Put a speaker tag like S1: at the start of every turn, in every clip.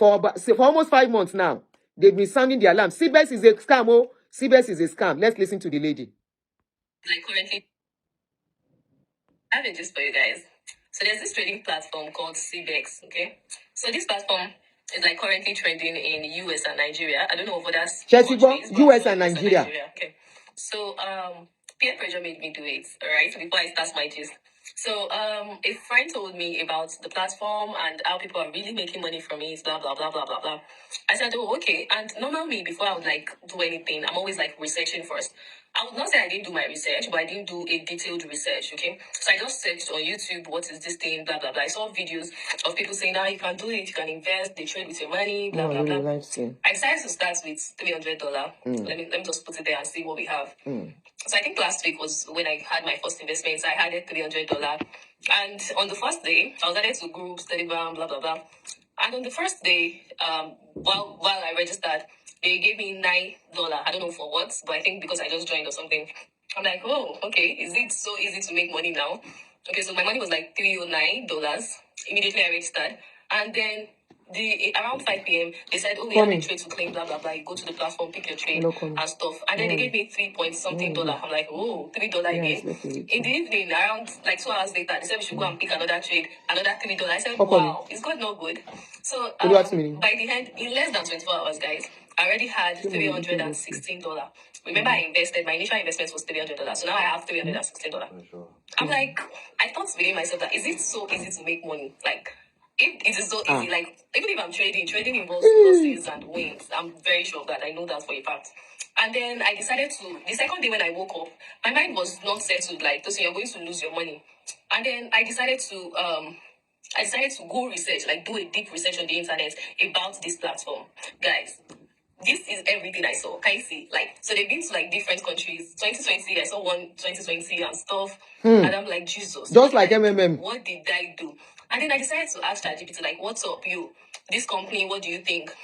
S1: for almost 5 months now. They've been sounding the alarm. Cbex is a scam. Oh, Cbex is a scam. Let's listen to the lady.
S2: Like currently, I have it just for you guys. So there's this trading platform called Cbex. Okay, so this platform is like currently trending in US and Nigeria. I don't know if that's
S1: US and Nigeria.
S2: Okay, so peer pressure made me do it. All right, before I start my gist. So a friend told me about the platform and how people are really making money from it, blah blah blah blah blah blah. I said, oh, okay. And normal me, before I would like do anything, I'm always like researching first. I would not say I didn't do my research, but I didn't do a detailed research, okay? So I just searched on YouTube, what is this thing, blah, blah, blah. I saw videos of people saying, you can do it, you can invest, they trade with your money, blah, blah, blah. I decided to start with $300. Let me just put it there and see what we have. So I think last week was when I had my first investment. I had $300. And on the first day, I was added to groups, Telegram, blah, blah, blah. And on the first day, while I registered, they gave me $9. I don't know for what, but I think because I just joined or something. I'm like, oh, okay. Is it so easy to make money now? Okay, so my money was like $309. Immediately I registered. And then around 5 p.m., they said, oh, we have a trade to claim, blah, blah, blah. You go to the platform, pick your trade and stuff. And then they gave me 3 point something dollar. I'm like, oh, $3 again. In the evening, around like 2 hours later, they said we should go and pick another trade, another $3. I said, wow, is God not good? So by the end, in less than 24 hours, guys, I already had $316. Remember, I invested, my initial investment was $300. So now I have $316. I'm like, I thought within myself that, is it so easy to make money? Like, if it is so easy, like, even if I'm trading involves losses and wins. I'm very sure of that. I know that for a fact. And then I decided the second day when I woke up, my mind was not settled, like, so you're going to lose your money. And then I decided to go research, like do a deep research on the internet about this platform. Guys, this is everything I saw. Can you see? Like, so they've been to like different countries. 2020, I saw one 2020 and stuff. And I'm like, Jesus.
S1: Just like MMM.
S2: What did I do? And then I decided to ask ChatGPT, like, what's up, you? This company, what do you think?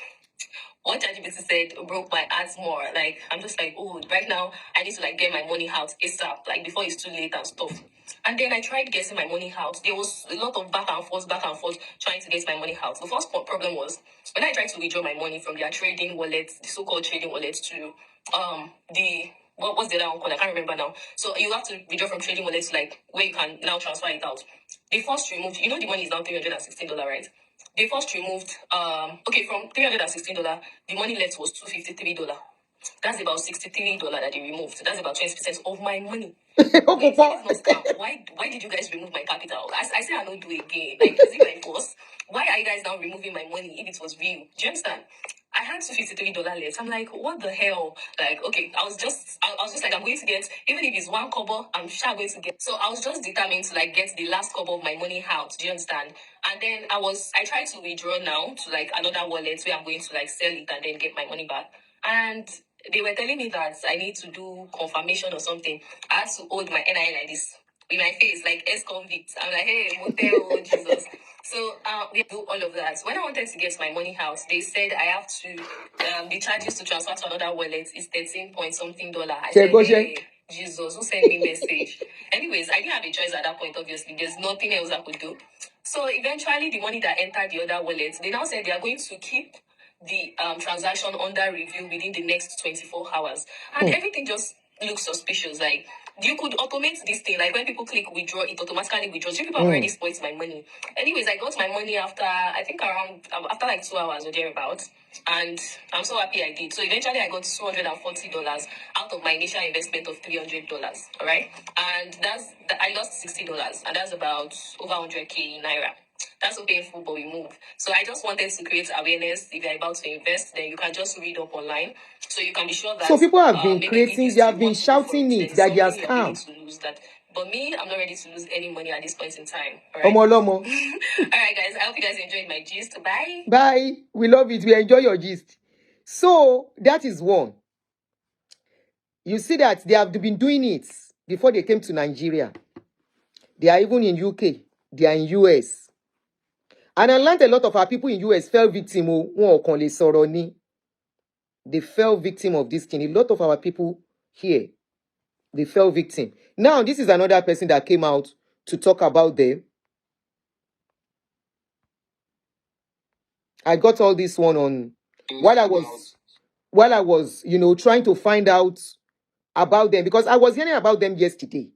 S2: What ChatGPT said broke my heart more. Like, I'm just like, oh, right now, I need to, like, get my money out ASAP, like, before it's too late and stuff. And then I tried getting my money out. There was a lot of back and forth, trying to get my money out. The first problem was, when I tried to withdraw my money from their trading wallet, the so-called trading wallet, to what's the other one called? I can't remember now. So you have to withdraw from trading wallet to, like, where you can now transfer it out. They first removed, the money is now $316, right? They first removed, from $316, the money left was $253. That's about $63 that they removed. That's about 20% of my money. Why did you guys remove my capital? I say I don't do it again. Like, is it my force? Why are you guys now removing my money if it was real? Do you understand? I had $253 left. I'm like, what the hell? Like, okay, I was just like, I'm going to get, even if it's one kobo, I'm sure I'm going to get. So I was just determined to like get the last kobo of my money out. Do you understand? And then I tried to withdraw now to like another wallet where I'm going to like sell it and then get my money back. And they were telling me that I need to do confirmation or something. I had to hold my NIN like this with my face, like ex-convict. I'm like, hey, motel, oh, Jesus. So we do all of that. When I wanted to get my money out, they said I have to, the charges to transfer to another wallet is 13 point something dollar. I said, hey, Jesus, who sent me message? Anyways, I didn't have a choice at that point, obviously. There's nothing else I could do. So eventually, the money that entered the other wallet, they now said they are going to keep the transaction under review within the next 24 hours. And everything just looks suspicious. Like, you could automate this thing. Like, when people click withdraw, it automatically withdraws. You people have already spoiled my money. Anyways, I got my money after like 2 hours or thereabouts. And I'm so happy I did. So eventually I got $240 out of my initial investment of $300. All right. And I lost $60. And that's about over 100K naira. That's so painful, but we move. So I just wanted to create awareness. If you're about to invest, then you can just read up online. So you can be sure that...
S1: So people have been creating, they have been shouting it, that they are scam.
S2: But me, I'm not ready to lose any money at this point in time. All right? All right, guys. I hope you guys enjoyed my gist. Bye.
S1: Bye. We love it. We enjoy your gist. So that is one. You see that they have been doing it before they came to Nigeria. They are even in UK. They are in US. And I learned a lot of our people in US fell victim. They fell victim of this thing. A lot of our people here, they fell victim. Now, this is another person that came out to talk about them. I got all this one on while I was, trying to find out about them, because I was hearing about them yesterday.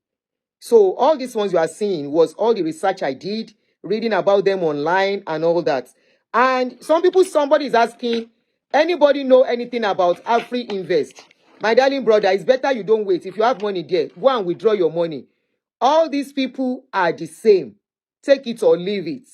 S1: So all these ones you are seeing was all the research I did, reading about them online and all that. And somebody is asking, anybody know anything about Afri Invest? My darling brother, it's better you don't wait. If you have money there, go and withdraw your money. All these people are the same. Take it or leave it.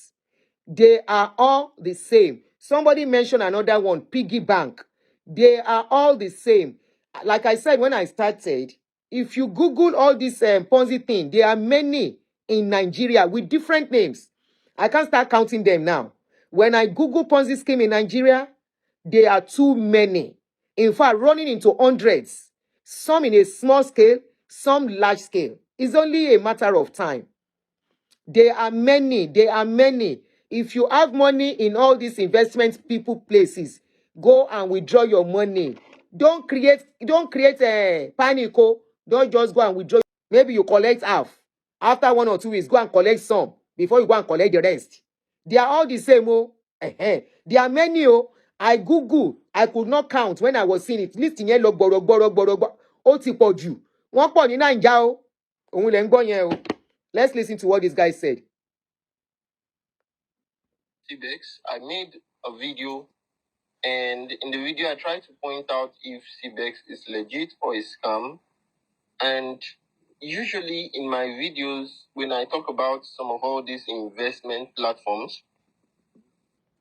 S1: They are all the same. Somebody mentioned another one, piggy bank. They are all the same. Like I said when I started, if you Google all this Ponzi thing, there are many in Nigeria with different names. I can't start counting them now. When I Google Ponzi scheme in Nigeria, there are too many. In fact, running into hundreds. Some in a small scale, some large scale. It's only a matter of time. There are many. There are many. If you have money in all these investment people places, go and withdraw your money. Don't create a panic. Don't just go and withdraw. Maybe you collect half. After 1 or 2 weeks, go and collect some before you go and collect the rest. They are all the same. There are many. I Google. I could not count when I was seeing it. Listing yẹn lọ gbọrọgbọrọgbọrọgbọ. Ó ti pọ̀ jù. Wọ́n pọ̀ ní Naija o. Òun lẹ ń gbọ́ yẹn o. Let's listen to what this guy said.
S2: Cbex, I made a video, and in the video I tried to point out if Cbex is legit or a scam. And usually in my videos, when I talk about some of all these investment platforms,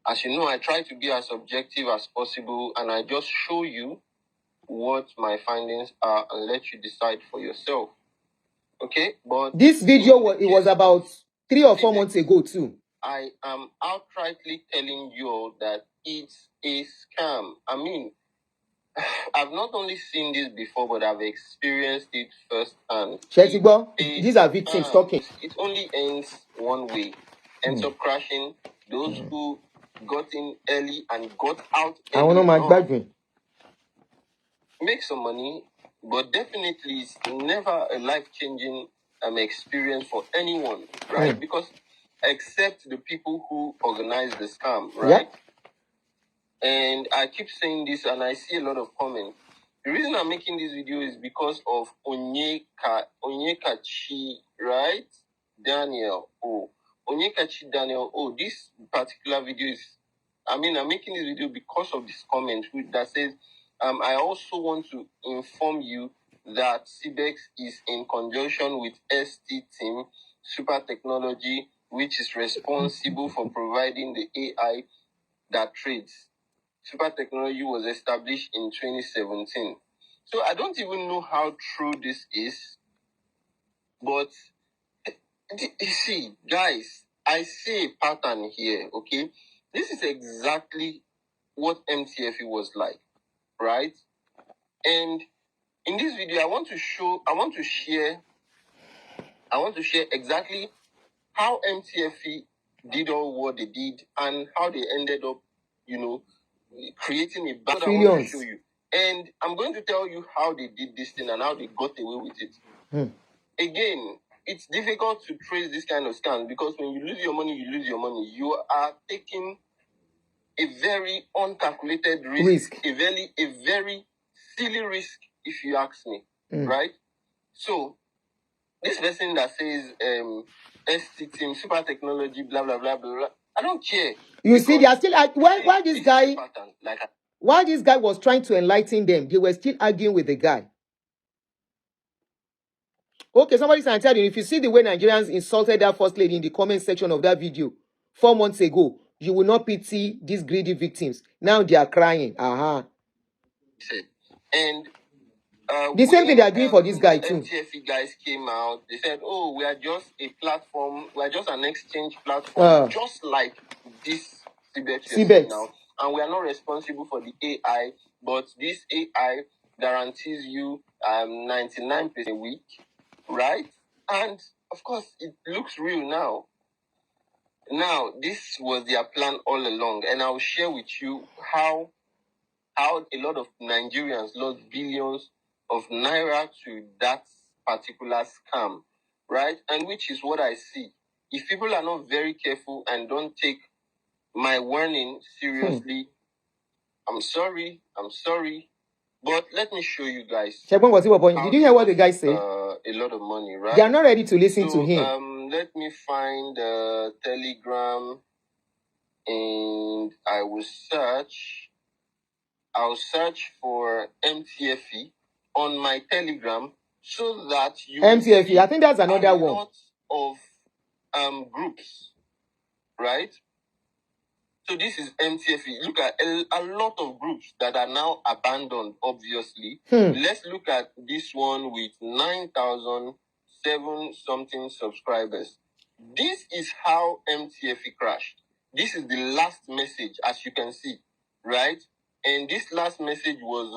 S2: as you know, I try to be as objective as possible, and I just show you what my findings are and let you decide for yourself. Okay? But
S1: this video was about 3 or 4 months ago too.
S2: I am outrightly telling you all that it's a scam. I mean, I've not only seen this before, but I've experienced it firsthand.
S1: These are victims talking.
S2: It only ends one way. Ends up crashing. Those who got in early and got out early make some money, but definitely it's never a life-changing experience for anyone, right? Because except the people who organize the scam, right? And I keep saying this, and I see a lot of comments. The reason I'm making this video is because of Onyekachi, right? Daniel O. Onyekachi Daniel O. This particular video is, I'm making this video because of this comment that says, I also want to inform you that Cbex is in conjunction with ST Team Super Technology, which is responsible for providing the AI that trades. Super Technology was established in 2017. So I don't even know how true this is, but you see, guys, I see a pattern here, okay? This is exactly what MTFE was like, right? And in this video, I want to share exactly how MTFE did all what they did and how they ended up, creating a band. I want to show you. And I'm going to tell you how they did this thing and how they got away with it. Again, it's difficult to trace this kind of scams because when you lose your money, you lose your money. You are taking a very uncalculated risk. A very silly risk, if you ask me, right? So, this person that says ST Team, Super Technology, blah, blah, blah, blah, blah, I don't care.
S1: You see, they are still why this guy while this guy was trying to enlighten them, they were still arguing with the guy. Okay, somebody said, if you see the way Nigerians insulted that first lady in the comment section of that video 4 months ago, you will not pity these greedy victims. Now they are crying. And the same thing they are doing for this guy too.
S2: MTFE guys came out. They said, "Oh, we are just a platform. We are just an exchange platform, just like this Cbex now, and we are not responsible for the AI. But this AI guarantees you 99% a week, right? And of course, it looks real now. Now, this was their plan all along, and I'll share with you how a lot of Nigerians lost billions of naira to that particular scam, right? And which is what I see. If people are not very careful and don't take my warning seriously. I'm sorry. But let me show you guys.
S1: Did you hear what the guy said?
S2: A lot of money, right?
S1: They are not ready to listen to him.
S2: Let me find Telegram, and I'll search for MTFE on my Telegram so that you
S1: MTFE, I think that's another one.
S2: Lot of groups, right? So this is MTFE. Look at a lot of groups that are now abandoned, obviously. Let's look at this one with 9,007 something subscribers. This is how MTFE crashed. This is the last message, as you can see, right? And this last message was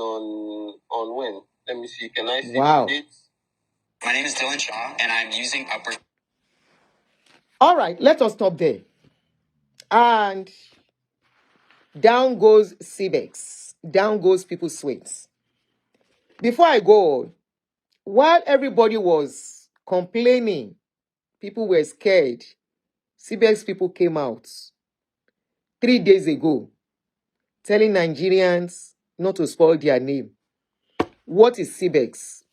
S2: on when? Let me see. Can I see the dates?
S3: My name is Dylan Shaw, and I'm using Upper.
S1: All right, let us stop there. And down goes Cbex. Down goes people's sweats. Before I go on, while everybody was complaining, people were scared, Cbex people came out 3 days ago telling Nigerians not to spoil their name. What is Cbex?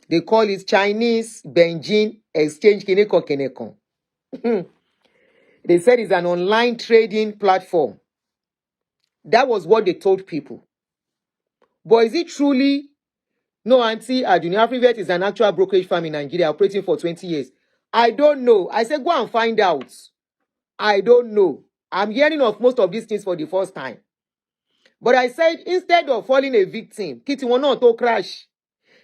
S1: They call it Chinese Beijing Exchange Kineko. They said it's an online trading platform. That was what they told people. But is it truly? No, Aunty Adunni, AfriVet is an actual brokerage firm in Nigeria operating for 20 years. I don't know. I said, go and find out. I don't know. I'm hearing of most of these things for the first time. But I said, instead of falling a victim, Kitty will not to crash.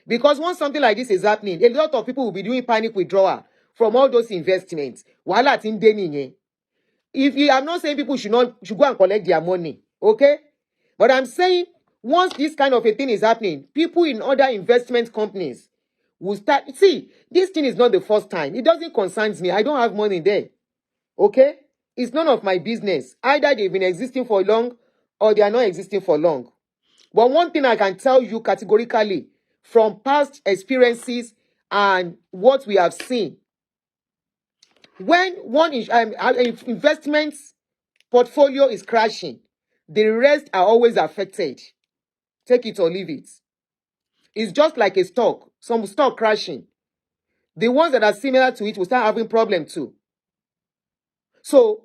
S1: Because once something like this is happening, a lot of people will be doing panic withdrawal from all those investments. I'm not saying people should go and collect their money, okay? But I'm saying once this kind of a thing is happening, people in other investment companies will start. See, this thing is not the first time. It doesn't concern me. I don't have money there, okay? It's none of my business. Either they've been existing for long or they are not existing for long. But one thing I can tell you categorically from past experiences and what we have seen, when one investment portfolio is crashing, the rest are always affected. Take it or leave it. It's just like a stock. Some stock crashing. The ones that are similar to it will start having problems too. So,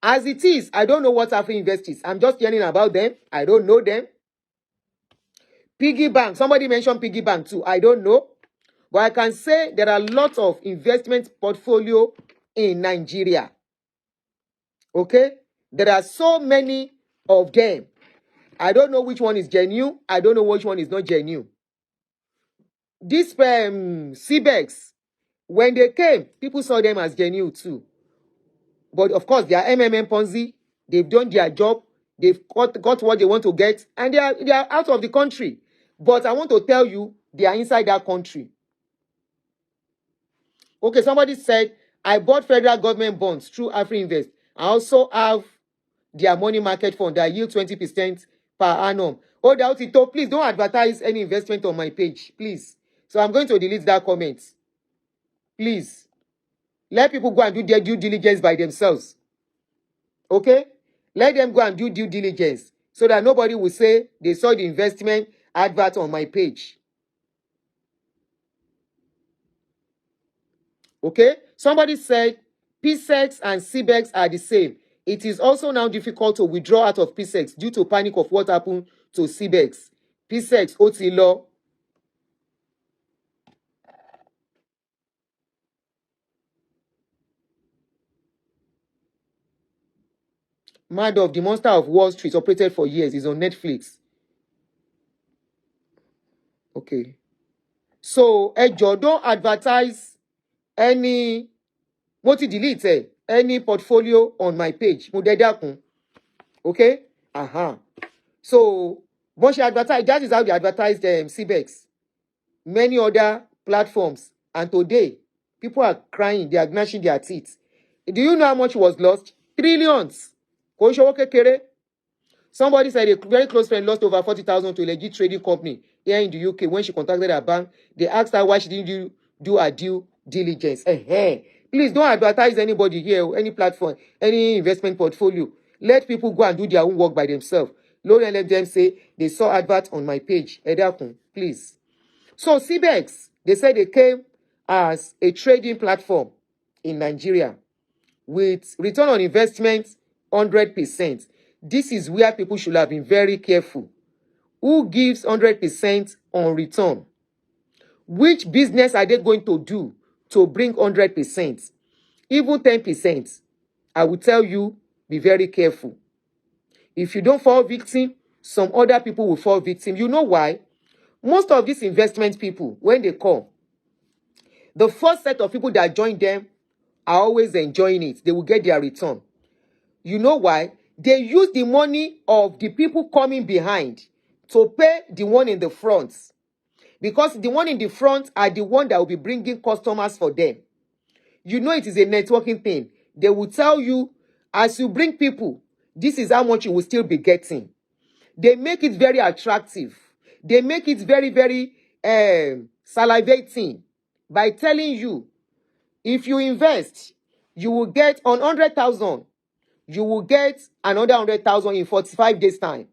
S1: as it is, I don't know what AfriInvest is. I'm just hearing about them. I don't know them. Piggy bank. Somebody mentioned piggy bank too. I don't know. But I can say there are lots of investment portfolio in Nigeria. Okay? There are so many of them. I don't know which one is genuine. I don't know which one is not genuine. This Cbex, when they came, people saw them as genuine too. But of course, they are Ponzi. They've done their job. They've got what they want to get. And they are out of the country. But I want to tell you, they are inside that country. Okay, somebody said, I bought federal government bonds through AfriInvest. I also have their money market fund that yield 20% per annum. Oh, Dautito, please don't advertise any investment on my page, please. So I'm going to delete that comment. Please. Let people go and do their due diligence by themselves. Okay? Let them go and do due diligence so that nobody will say they saw the investment advert on my page. Okay? Somebody said PSEX and Cbex are the same. It is also now difficult to withdraw out of PSEX due to panic of what happened to Cbex. PSEX, OT law. Madoff, the monster of Wall Street, operated for years. Is on Netflix. Okay. So, Ejo, don't advertise any delete any portfolio on my page. Okay? So, once you advertise, that is how they advertised Cbex. Many other platforms. And today, people are crying. They are gnashing their teeth. Do you know how much was lost? Trillions. Somebody said a very close friend lost over 40,000 to a legit trading company here in the UK when she contacted her bank. They asked her why she didn't do her due diligence. Please don't advertise anybody here, any platform, any investment portfolio. Let people go and do their own work by themselves. Don't let them say they saw advert on my page. Ẹ dákun, please. So Cbex, they said they came as a trading platform in Nigeria with return on investment 100%. This is where people should have been very careful. Who gives 100% on return? Which business are they going to do to bring 100%? Even 10%. I will tell you, be very careful. If you don't fall victim, some other people will fall victim. You know why? Most of these investment people, when they come, the first set of people that join them are always enjoying it. They will get their return. You know why? They use the money of the people coming behind to pay the one in the front. Because the one in the front are the one that will be bringing customers for them. You know it is a networking thing. They will tell you, as you bring people, this is how much you will still be getting. They make it very attractive. They make it very, very salivating by telling you, if you invest, you will get on 100,000, you will get another 100,000 in 45 days time.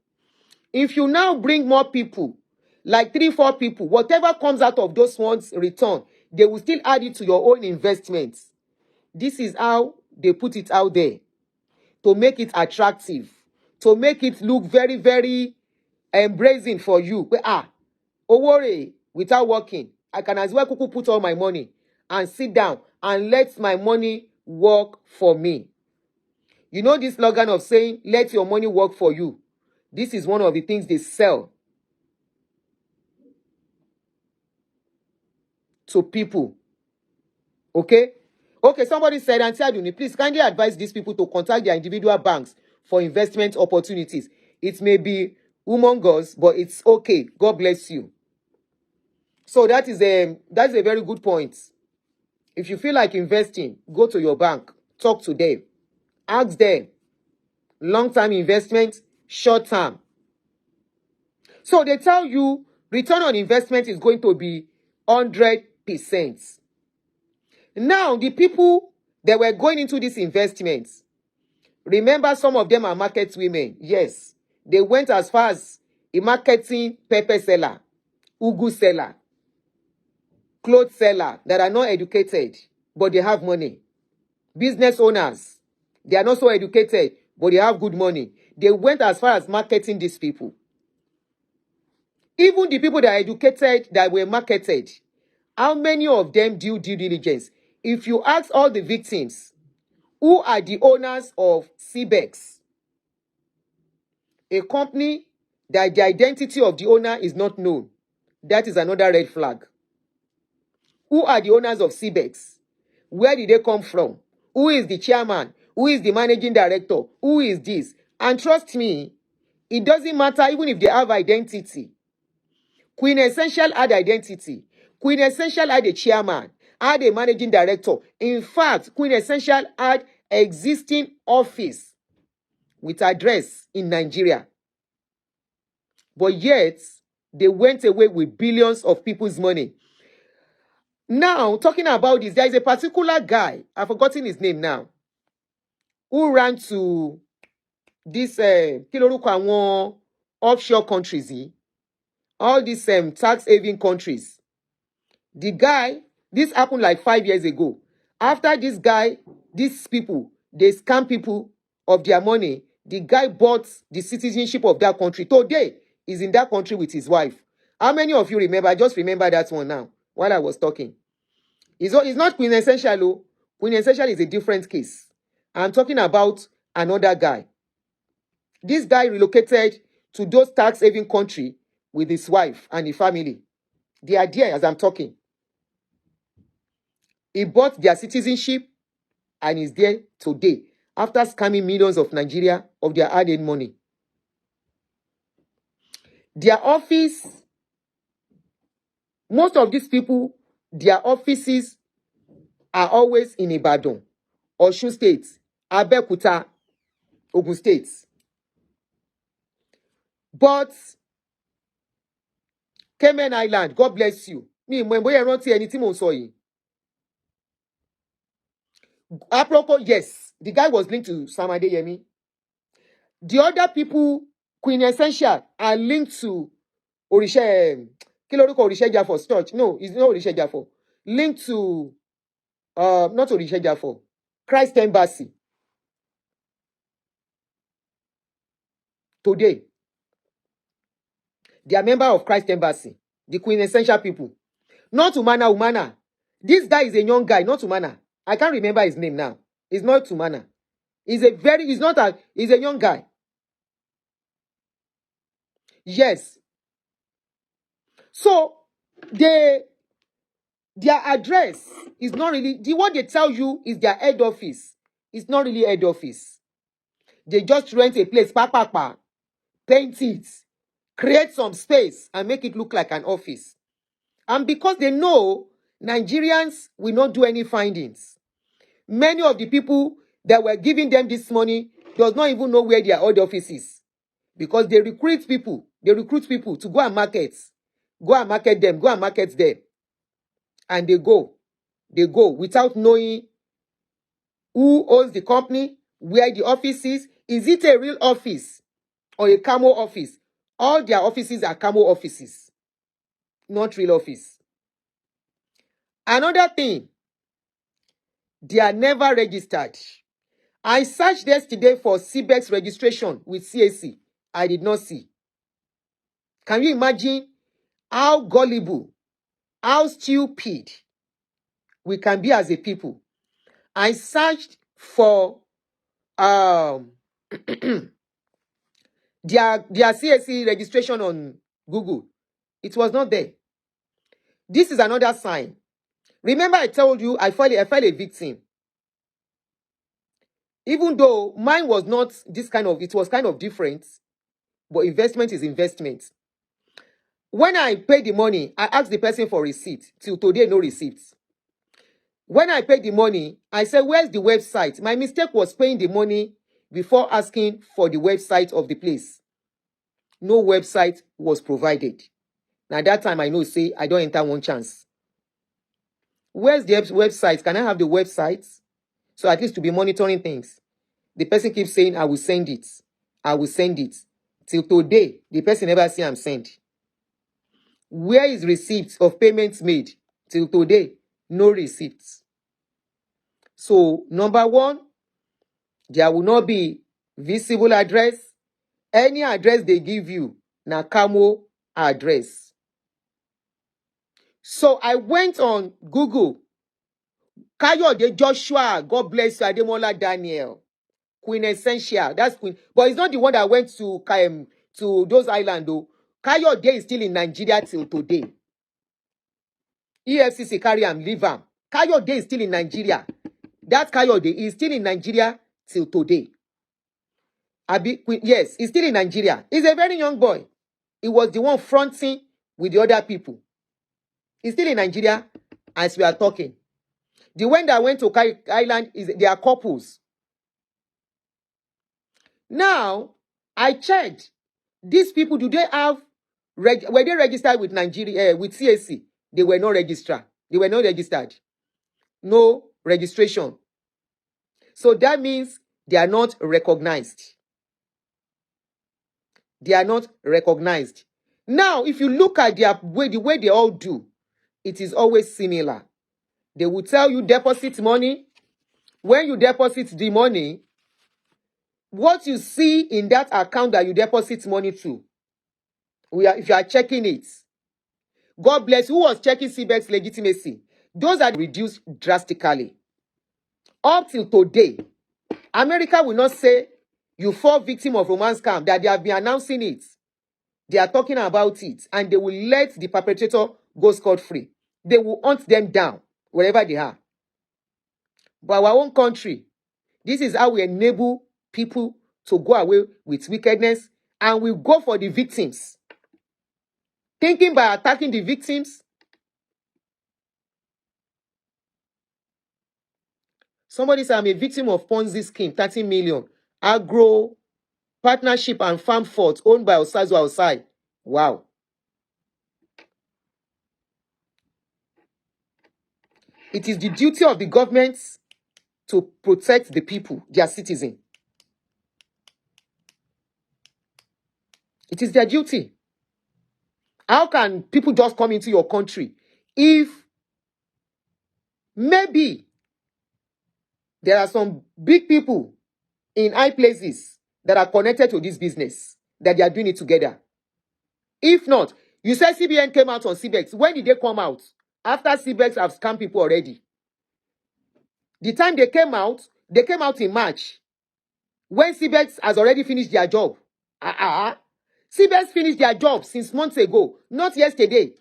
S1: If you now bring more people, like 3-4 people, whatever comes out of those ones return, they will still add it to your own investments. This is how they put it out there to make it attractive, to make it look very, very embracing for you. Owore, without working, I can as well put all my money and sit down and let my money work for me. You know this slogan of saying, let your money work for you. This is one of the things they sell to people. Okay? Okay, somebody said, Aunty Adunni, please kindly advise these people to contact their individual banks for investment opportunities. It may be humongous, but it's okay. God bless you. So that's a very good point. If you feel like investing, go to your bank, talk to them, ask them. Long-term investment, short-term. So they tell you return on investment is going to be 100%. Now, the people that were going into these investments, remember some of them are market women. Yes, they went as far as a marketing pepper seller, ugu seller, clothes seller that are not educated, but they have money. Business owners, they are not so educated, but they have good money. They went as far as marketing these people. Even the people that are educated, that were marketed, how many of them do due diligence? If you ask all the victims, who are the owners of Cbex? A company that the identity of the owner is not known. That is another red flag. Who are the owners of Cbex? Where did they come from? Who is the chairman? Who is the managing director? Who is this? And trust me, it doesn't matter even if they have identity. Queen Essential had identity. Queen Essential had a chairman, had a managing director. In fact, Queen Essential had existing office with address in Nigeria. But yet, they went away with billions of people's money. Now, talking about this, there is a particular guy, I've forgotten his name now, who ran to this offshore countries, all these tax haven countries. The guy, this happened like 5 years ago. After this guy, these people, they scam people of their money. The guy bought the citizenship of that country. Today, he's in that country with his wife. How many of you remember? I just remember that one now while I was talking. It's not Queen Essential. Oh. Queen Essential is a different case. I'm talking about another guy. This guy relocated to those tax haven country with his wife and his family. They are there as I'm talking. He bought their citizenship and is there today after scamming millions of Nigeria of their hard-earned money. Their office, most of these people, their offices are always in Ibadan, Osun State, Abeokuta, Ogun State. But Cayman Island, God bless you. Me, when boy rántí ẹni tí mò ń sọ yìí. Aproko, yes, the guy was linked to Sam Adeyemi. The other people, Queen Essential, are linked to Orisha. Kí lorúkọ Orisha Jafo's church. No, it's not Orisha Jafo. Linked to not Orisha Jafo, Christ Embassy. Today, they are member of Christ Embassy, the Queen Essential people. Not Umana Umana. This guy is a young guy, not Umana. I can't remember his name now. It's not Umana. He's a young guy. Yes. So their address is not really what they tell you is their head office. It's not really head office. They just rent a place, paint it, create some space, and make it look like an office. And because they know Nigerians will not do any findings, many of the people that were giving them this money does not even know where their old office is, because they recruit people to go and market them, and they go without knowing who owns the company, where the office is. Is it a real office or a camo office? All their offices are camo offices, not real office. Another thing, they are never registered. I searched yesterday for Cbex registration with CAC. I did not see. Can you imagine how gullible, how stupid we can be as a people? I searched for their CAC registration on Google. It was not there. This is another sign. Remember I told you I fell a victim. Even though mine was not this kind of, it was kind of different, but investment is investment. When I paid the money, I asked the person for receipt. Till today, no receipts. When I paid the money, I said, where's the website? My mistake was paying the money before asking for the website of the place. No website was provided. Now, that time I know, say, I don't enter one chance. Where's the website? Can I have the website? So at least to be monitoring things. The person keeps saying, I will send it. I will send it. Till today, the person never see I'm sent. Where is receipts of payments made? Till today, no receipts. So, number one, there will not be visible address. Any address they give you, na camo address. So, I went on Google. Kayode Joshua, God bless you, Ademola Daniel. Queen Essential, that's Queen. But it's not the one that went to those islands, though. Kayode is still in Nigeria till today. EFCC carry am, leave am. Kayode is still in Nigeria. That Kayode is still in Nigeria till today. Yes, he's still in Nigeria. He's a very young boy. He was the one fronting with the other people. He's still in Nigeria as we are talking. The one that went to Island, they are couples. Now, I checked. These people, do they have, were they registered with Nigeria, with CAC? They were not registered. They were not registered. No registration. So that means they are not recognized. They are not recognized. Now, if you look at the way they all do, it is always similar. They will tell you deposit money. When you deposit the money, what you see in that account that you deposit money to, if you are checking it, God bless. Who was checking Cbex legitimacy? Those are reduced drastically. Up till today, America will not say you fall victim of romance scam, that they have been announcing it. They are talking about it, and they will let the perpetrator go scot-free. They will hunt them down wherever they are. But our own country, this is how we enable people to go away with wickedness, and we go for the victims. Thinking by attacking the victims. Somebody said, I'm a victim of Ponzi scheme, 30 million. Agro partnership and farm fort owned by Osazu outside. Wow. It is the duty of the government to protect the people, their citizen. It is their duty. How can people just come into your country if maybe there are some big people in high places that are connected to this business, that they are doing it together? If not, you said CBN came out on Cbex. When did they come out? After Cbex have scammed people already. The time they came out in March, when Cbex has already finished their job. Cbex finished their job since months ago, not yesterday.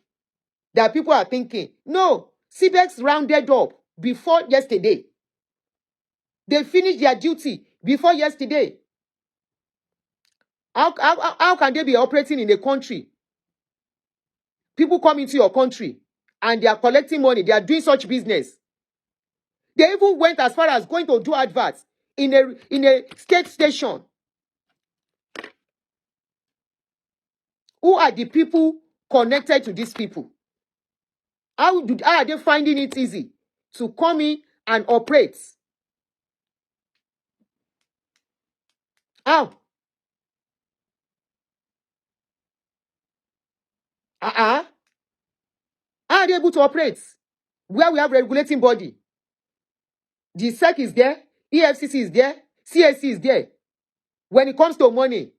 S1: That people are thinking, no, Cbex rounded up before yesterday. They finished their duty before yesterday. How can they be operating in a country? People come into your country and they are collecting money. They are doing such business. They even went as far as going to do adverts in a state station. Who are the people connected to these people? How are they finding it easy to come in and operate? How? How are they able to operate? Where we have regulating body. The SEC is there, EFCC is there, CSC is there. When it comes to money,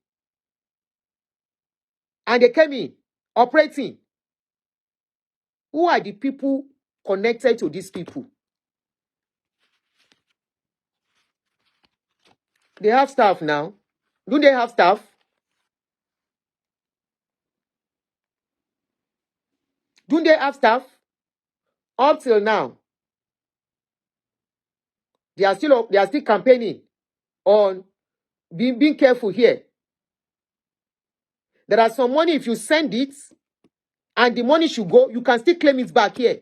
S1: and they came in, operating. Who are the people connected to these people? They have staff now. Do they have staff? Do they have staff? Up till now, they are still campaigning on being careful here. There are some money, if you send it and the money should go, you can still claim it back here.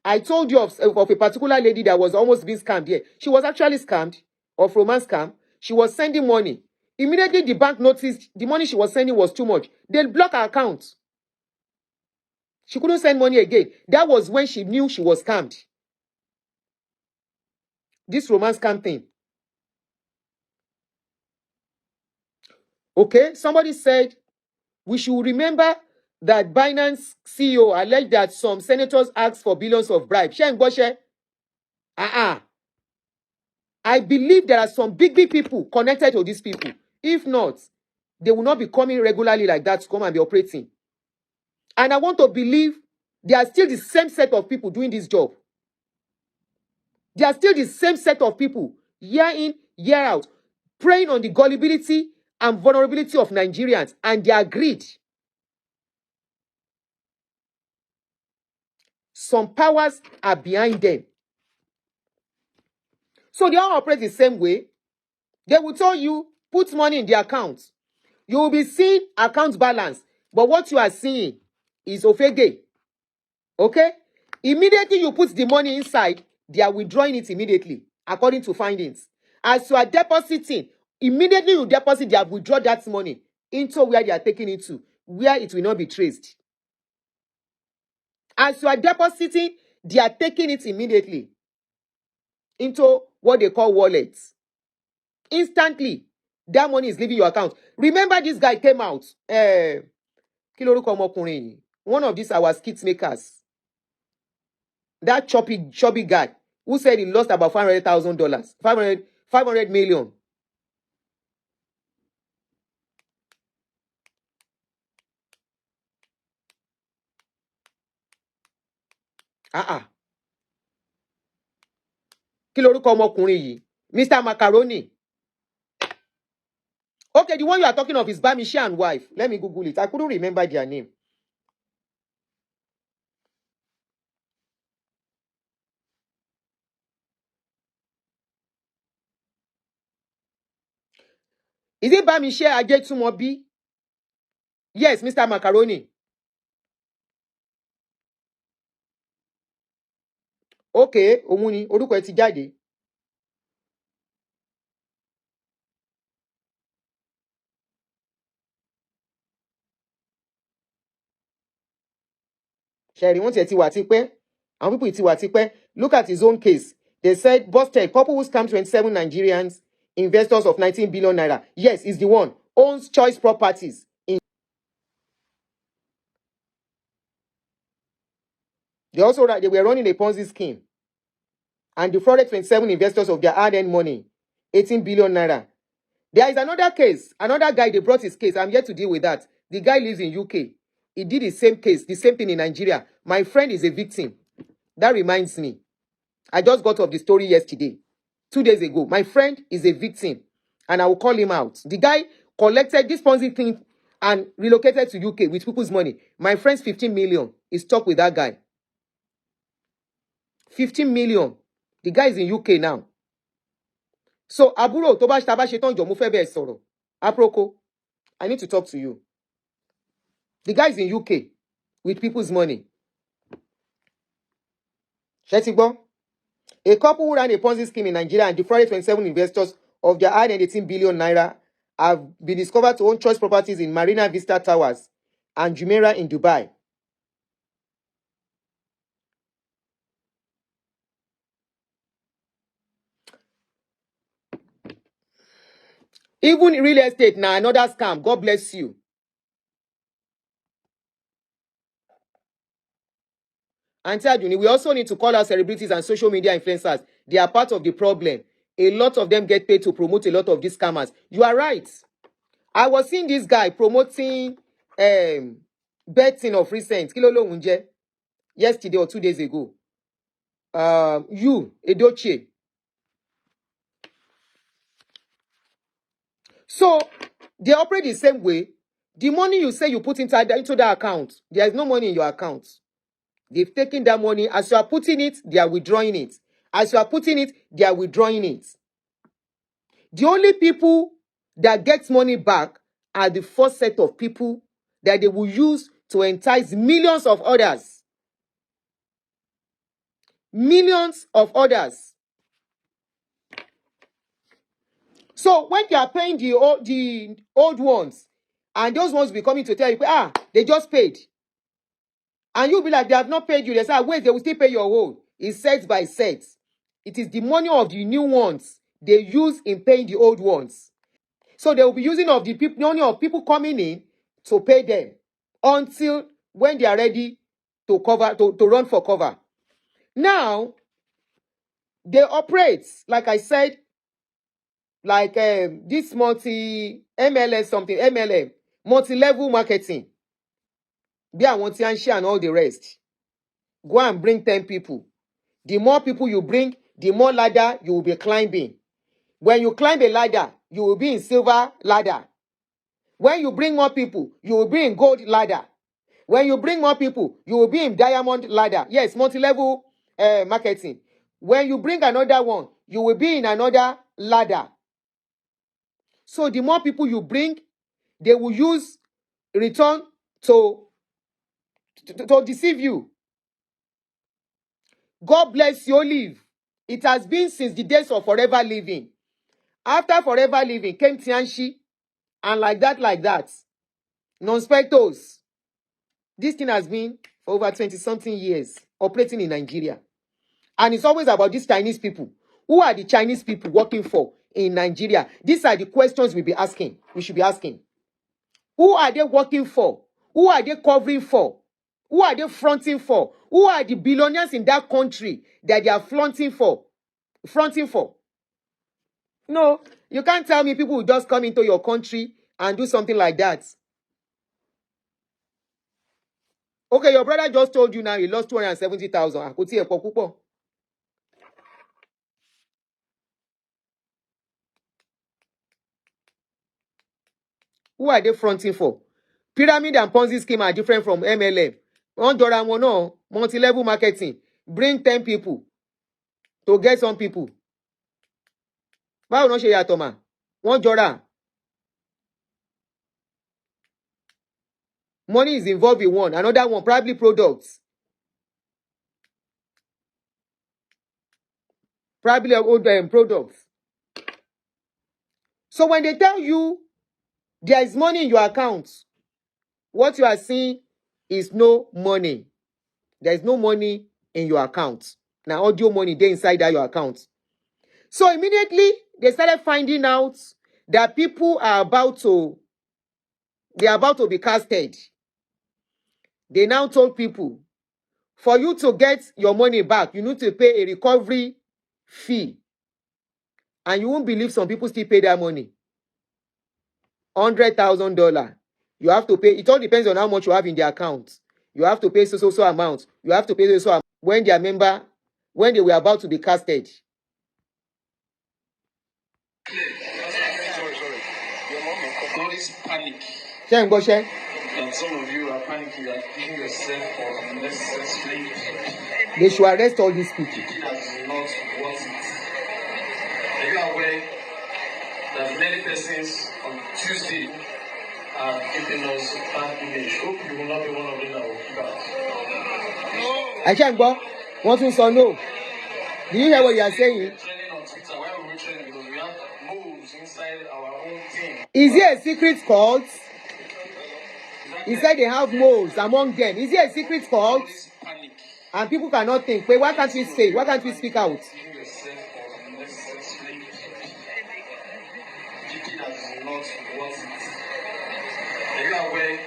S1: I told you of a particular lady that was almost being scammed here. She was actually scammed, of romance scam. She was sending money. Immediately the bank noticed the money she was sending was too much. They'll block her account. She couldn't send money again. That was when she knew she was scammed. This romance scam thing. Okay, somebody said we should remember that Binance CEO alleged that some senators asked for billions of bribes. I believe there are some big people connected to these people. If not, they will not be coming regularly like that to come and be operating. And I want to believe they are still the same set of people doing this job. They are still the same set of people, year in, year out, preying on the gullibility and vulnerability of Nigerians and their greed. Some powers are behind them. So they all operate the same way. They will tell you, put money in the account. You will be seeing account balance, but what you are seeing is ofege. Okay? Immediately you put the money inside, they are withdrawing it immediately, according to findings. As you are depositing, immediately you deposit, they have withdrawn that money into where they are taking it to, where it will not be traced. As you are depositing, they are taking it immediately into what they call wallets. Instantly, that money is leaving your account. Remember this guy came out. One of these our skit makers. That chubby guy who said he lost about $500,000. 500 million. Mr. Macaroni. Okay, the one you are talking of is Bamishi and wife. Let me Google it. I couldn't remember their name. Is it Bamishi Ajetumobi? Yes, Mr. Macaroni. Okay, Omuni, orúkọ ẹ̀ ti jáde. Sherry, wọ́n tiẹ̀ ti wà tipẹ́. And people ti wà tipẹ́. Look at his own case. They said, busted, couple who scammed 27 Nigerians, investors of 19 billion naira. Yes, he's the one. Owns choice properties. They were running a Ponzi scheme and defrauded 27 investors of their hard-earned money, 18 billion naira. There is another case. Another guy, they brought his case. I'm yet to deal with that. The guy lives in UK. He did the same case, the same thing in Nigeria. My friend is a victim. That reminds me. I just got off the story yesterday, 2 days ago. My friend is a victim, and I will call him out. The guy collected this Ponzi thing and relocated to UK with people's money. My friend's 15 million is stuck with that guy. 15 million. The guy is in UK now. So, Aburo, Tobash Tabasheton Jomufebe Soro. Aproko, I need to talk to you. The guy is in UK with people's money. Shetigbo. A couple who ran a Ponzi scheme in Nigeria and defrauded 27 investors of their 18 billion naira have been discovered to own choice properties in Marina Vista Towers and Jumeirah in Dubai. Even real estate now, another scam. God bless you. Aunty Adunni, we also need to call out celebrities and social media influencers. They are part of the problem. A lot of them get paid to promote a lot of these scammers. You are right. I was seeing this guy promoting betting of recent. Kilo lohun je. Yesterday or 2 days ago. Edochie. So, they operate the same way. The money you say you put into that account, there is no money in your account. They've taken that money. As you are putting it, they are withdrawing it. As you are putting it, they are withdrawing it. The only people that get money back are the first set of people that they will use to entice millions of others. Millions of others. So when they are paying the old ones, and those ones will be coming to tell you, they just paid. And you'll be like, they have not paid you. They say, wait, they will still pay your old. It's set by set. It is the money of the new ones they use in paying the old ones. So they will be using of the money of people coming in to pay them until when they are ready to cover, to run for cover. Now, they operate, like I said, like this multi-MLS something, MLM, multi-level marketing. Be I want to share and all the rest. Go and bring 10 people. The more people you bring, the more ladder you will be climbing. When you climb a ladder, you will be in silver ladder. When you bring more people, you will be in gold ladder. When you bring more people, you will be in diamond ladder. Yes, multi-level marketing. When you bring another one, you will be in another ladder. So the more people you bring, they will use return to deceive you. God bless your live. It has been since the days of Forever Living. After Forever Living came Tianchi, and like that. Non-spectos. This thing has been for over 20-something years operating in Nigeria. And it's always about these Chinese people. Who are the Chinese people working for in Nigeria? These are the questions we should be asking. Who are they working for? Who are they covering for? Who are they fronting for? Who are the billionaires in that country that they are fronting for? No, you can't tell me people will just come into your country and do something like that. Okay, your brother just told you now he lost 270,000. Who are they fronting for? Pyramid and Ponzi scheme are different from MLM. Multi-level marketing. Bring 10 people to get some people. Báwo no ṣe yàtọ̀ mà? Wọ́n jọra. Money is involved in one. Another one, probably products. Probably old products. So when they tell you there is money in your account, what you are seeing is no money. There is no money in your account. Now, audio money there inside that your account. So immediately, they started finding out that people are about to be casted. They now told people, for you to get your money back, you need to pay a recovery fee. And you won't believe some people still pay that money. $100,000. You have to pay. It all depends on how much you have in the account. You have to pay so amount. You have to pay so amount when their member, when they were about to be casted.
S4: Sorry. All this panic.
S1: And
S4: some of you are panicking, that giving yourself for unnecessary sleep.
S1: They should arrest all these people.
S4: That is not worth it. Are you aware that many persons on Tuesday are giving us bad image? Hope you will not be one of them that will keep out.
S1: I can't go. Want to say no? Do you hear what you are saying?
S4: Trending on Twitter. Why are we trending? Because we have moves inside our own team.
S1: Is it a secret cult? He said they have moles among them. Is it a secret cult? And people cannot think. Wait, why can't we say? Why can't we speak out?
S4: Are you aware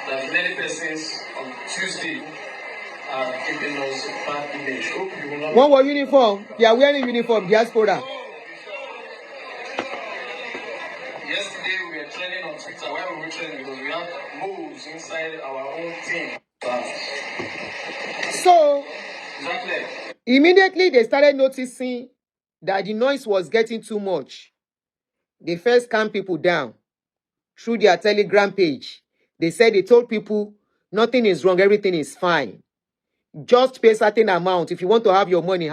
S4: that many persons on Tuesday are giving us a bad image? Hope you will not.
S1: One more uniform. They are wearing uniform. Diaspora.
S4: Yesterday we were training on Twitter. Why were we training? Because we have moves inside our own team.
S1: So,
S4: Exactly.
S1: Immediately they started noticing that the noise was getting too much. They first calmed people down through their Telegram page. They said they told people nothing is wrong, everything is fine. Just pay a certain amount. If you want to have your money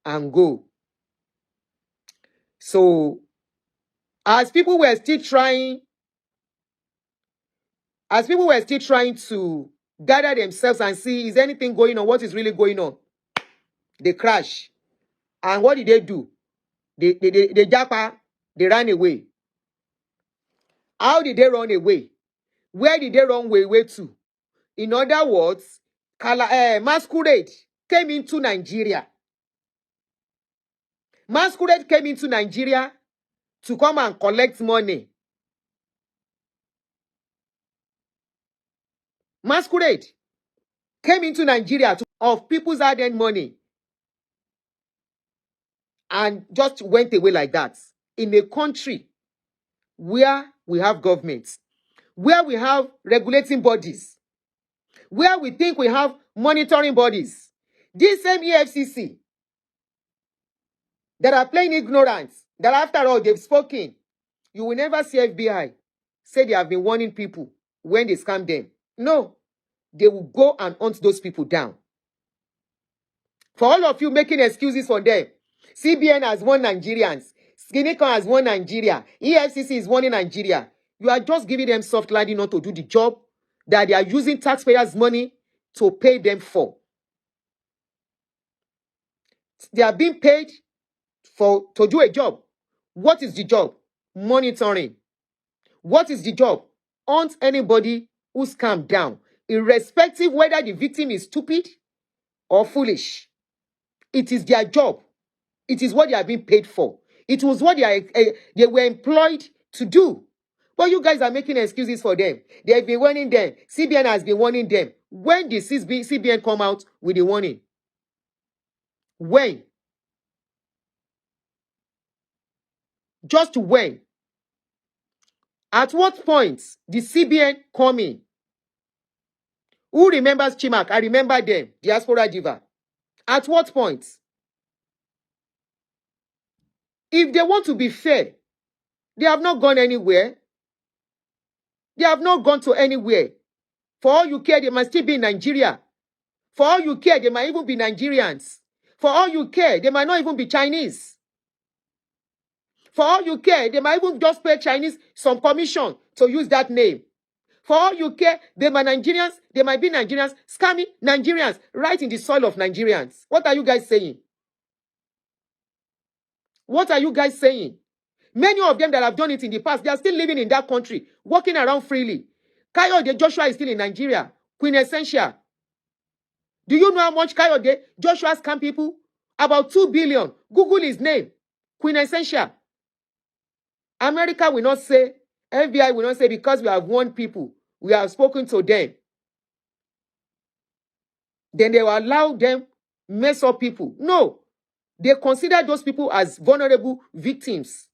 S1: and go. So, as people were still trying to gather themselves and see, is anything going on? What is really going on? They crash. And what did they do? They japa, they ran away. How did they run away? Where did they run away to? In other words, Masquerade came into Nigeria. Masquerade came into Nigeria to come and collect money. Masquerade came into Nigeria of people's hard-earned money and just went away like that. In a country where we have governments, where we have regulating bodies, where we think we have monitoring bodies, this same EFCC that are playing ignorance, that after all they've spoken, you will never see FBI say they have been warning people when they scam them. No, they will go and hunt those people down. For all of you making excuses for them, CBN has warned Nigerians, Skinicon has warned Nigeria, EFCC is warning Nigeria. You are just giving them soft landing not to do the job that they are using taxpayers' money to pay them for. They are being paid to do a job. What is the job? Monitoring. What is the job? Hunt anybody who's calmed down, irrespective whether the victim is stupid or foolish. It is their job. It is what they are being paid for. It was what they were employed to do. But you guys are making excuses for them. They have been warning them. CBN has been warning them. When did CBN come out with the warning? When? Just when? At what point did CBN come in? Who remembers Chimak? I remember them, Diaspora Diva. At what point? If they want to be fair, they have not gone anywhere. They have not gone to anywhere. For all you care, they might still be in Nigeria. For all you care, they might even be Nigerians. For all you care, they might not even be Chinese. For all you care, they might even just pay Chinese some commission to use that name. For all you care, they might Nigerians, they might be Nigerians, scamming Nigerians right in the soil of Nigerians. What are you guys saying? What are you guys saying? Many of them that have done it in the past, they are still living in that country, walking around freely. Kayode Joshua is still in Nigeria. Queen Essentia. Do you know how much Kayode Joshua scam people? About 2 billion. Google his name. Queen Essential. America will not say, FBI will not say, because we have warned people, we have spoken to them. Then they will allow them mess up people. No. They consider those people as vulnerable victims.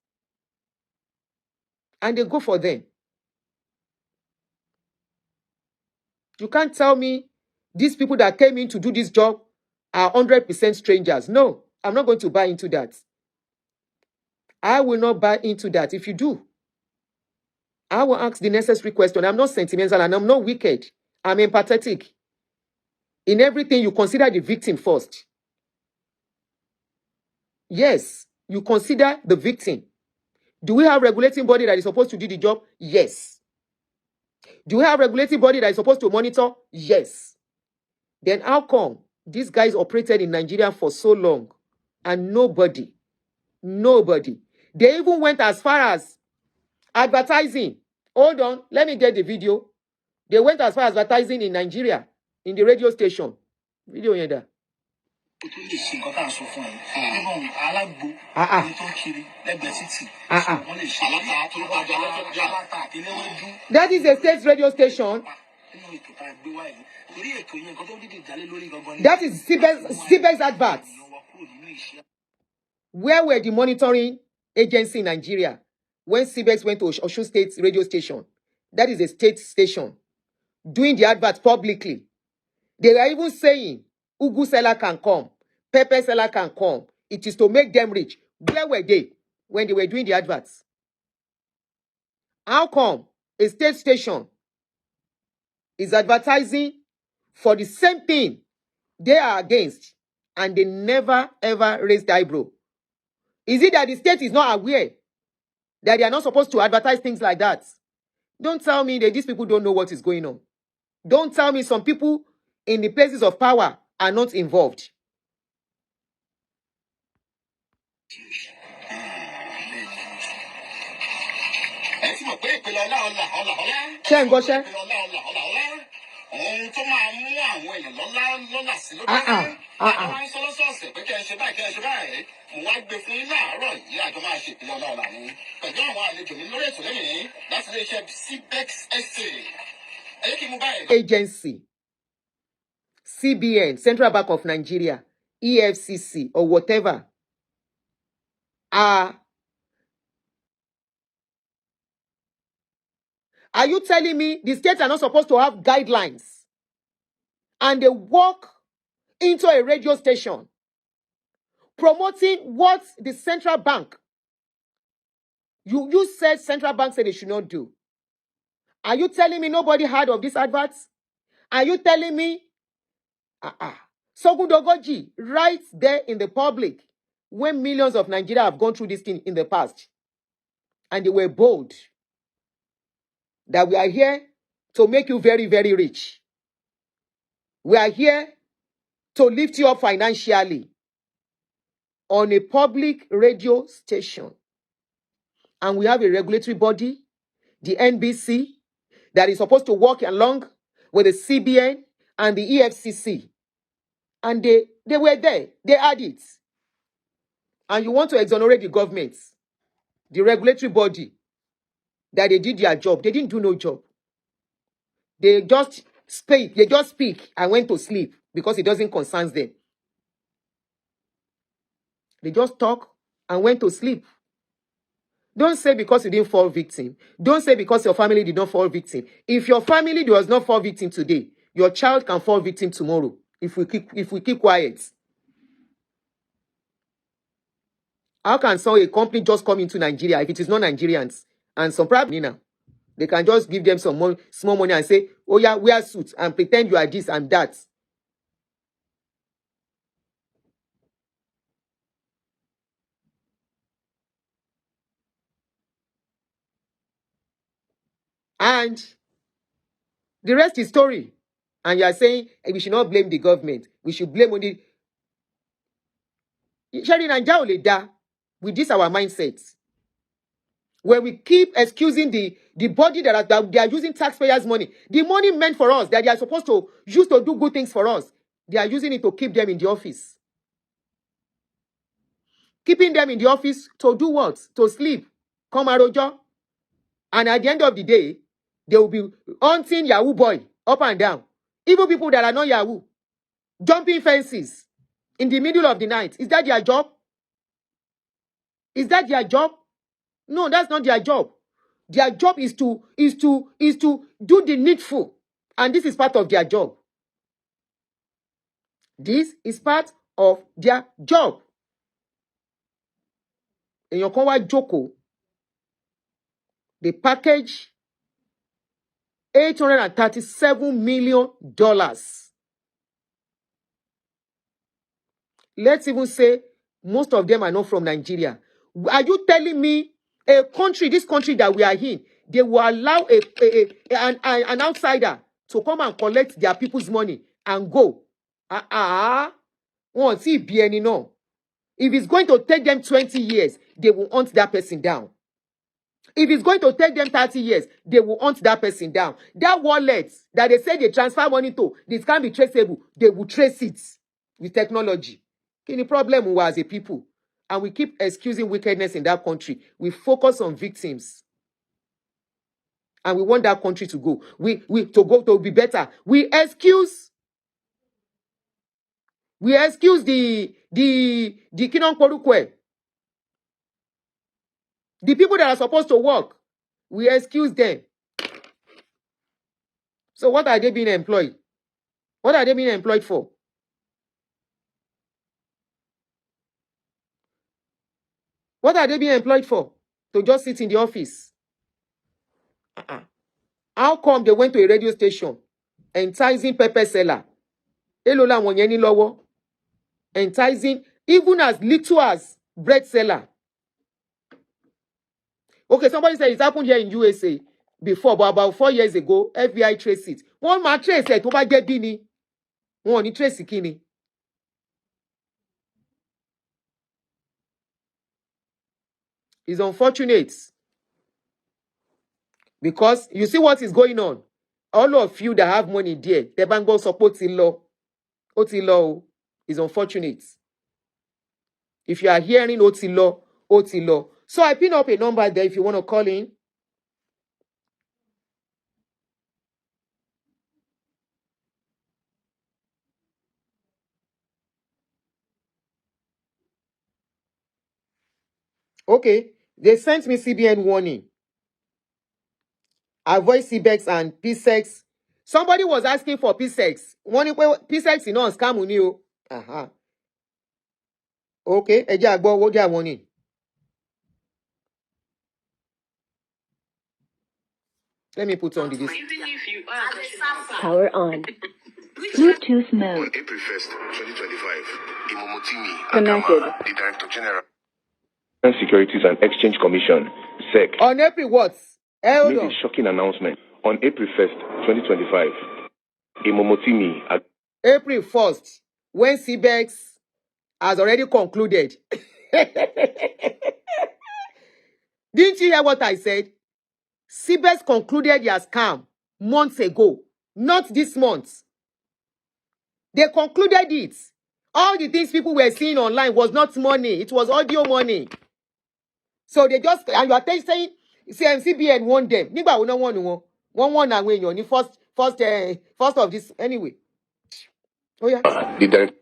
S1: And they go for them. You can't tell me these people that came in to do this job are 100% strangers. No, I'm not going to buy into that. I will not buy into that. If you do, I will ask the necessary question. I'm not sentimental and I'm not wicked. I'm empathetic. In everything, you consider the victim first. Yes, you consider the victim. Do we have a regulating body that is supposed to do the job? Yes. Do we have a regulating body that is supposed to monitor? Yes. Then how come these guys operated in Nigeria for so long and nobody, they even went as far as advertising. Hold on, let me get the video. They went as far as advertising in Nigeria, in the radio station. Video here there. That is a state radio station. That is Cbex adverts. Where were the monitoring agency in Nigeria when Cbex went to Osun State radio station? That is a state station. Doing the adverts publicly. They were even saying, Ugu seller can come, pepper seller can come. It is to make them rich. Where were they when they were doing the adverts? How come a state station is advertising for the same thing they are against and they never ever raised the eyebrow? Is it that the state is not aware that they are not supposed to advertise things like that? Don't tell me that these people don't know what is going on. Don't tell me some people in the places of power are not involved. Agency, CBN, Central Bank of Nigeria, EFCC, or whatever, are you telling me the states are not supposed to have guidelines and they walk into a radio station promoting what the central bank, you said central bank said they should not do? Are you telling me nobody heard of these adverts? Are you telling me Sogundogoji right there in the public when millions of Nigeria have gone through this thing in the past and they were bold that we are here to make you very, very rich. We are here to lift you up financially on a public radio station. And we have a regulatory body, the NBC, that is supposed to work along with the CBN and the EFCC. And they were there. They had it. And you want to exonerate the government, the regulatory body, that they did their job. They didn't do no job. They just speak. They just speak and went to sleep because it doesn't concern them. They just talk and went to sleep. Don't say because you didn't fall victim. Don't say because your family did not fall victim. If your family does not fall victim today, your child can fall victim tomorrow if we keep quiet. How can a company just come into Nigeria if it is not Nigerians? And some probably now, they can just give them some money, small money and say, oh yeah, wear suits and pretend you are this and that. And the rest is story. And you are saying we should not blame the government. We should blame only. Sherry Nigeria with this our mindset. When we keep excusing the body that they are using taxpayers' money, the money meant for us, that they are supposed to use to do good things for us, They are using it to keep them in the office. Keeping them in the office to do what? To sleep. Come arojo. And at the end of the day, they will be hunting Yahoo boy up and down. Even people that are not Yahoo. Jumping fences in the middle of the night. Is that their job? Is that their job? No, that's not their job. Their job is to do the needful. And this is part of their job. This is part of their job. Èèyàn kan wá jókòó. They package $837 million. Let's even say most of them are not from Nigeria. Are you telling me a country, this country that we are in, they will allow an outsider to come and collect their people's money and go? Won't see be any no. If it's going to take them 20 years, they will hunt that person down. If it's going to take them 30 years, they will hunt that person down. That wallet that they say they transfer money to, this can be traceable. They will trace it with technology. The problem was as a people, and we keep excusing wickedness in that country. We focus on victims, and we want that country to go. To be better. We excuse the Kinon Korukwe. The people that are supposed to work, we excuse them. So what are they being employed? What are they being employed for? What are they being employed for? To just sit in the office. How come they went to a radio station enticing pepper seller? Elola wonyeni lowo. Enticing even as little as bread seller. Okay, somebody said it happened here in USA before, but about 4 years ago, FBI traced it. One man trace it, over get bini. One ni trace kini. It's unfortunate. Because you see what is going on. All of you that have money there, the bank will support the law. Oti law is unfortunate. If you are hearing Oti law, Oti law. So I pin up a number there if you want to call in. Okay, they sent me CBN warning. Avoid Cbex and Psex. Somebody was asking for Psex. Psex is not scam on you. Okay, eja agbo wo dia warning. Let me put on this.
S5: Power on. Bluetooth mode.
S6: On April 1st, 2025, Imomotimi
S5: Connected.
S6: Adama, the Director General Securities and Exchange Commission, SEC,
S1: On April what?
S6: made a shocking announcement. On April 1st, 2025, Imomotimi
S1: April 1st, when Cbex has already concluded. Didn't you hear what I said? Cbex concluded their scam months ago, not this month. They concluded it. All the things people were seeing online was not money. It was audio money. So they just, and you are saying, CBN won them. Niba won one and when you're first of this anyway. Oh yeah.
S6: the Director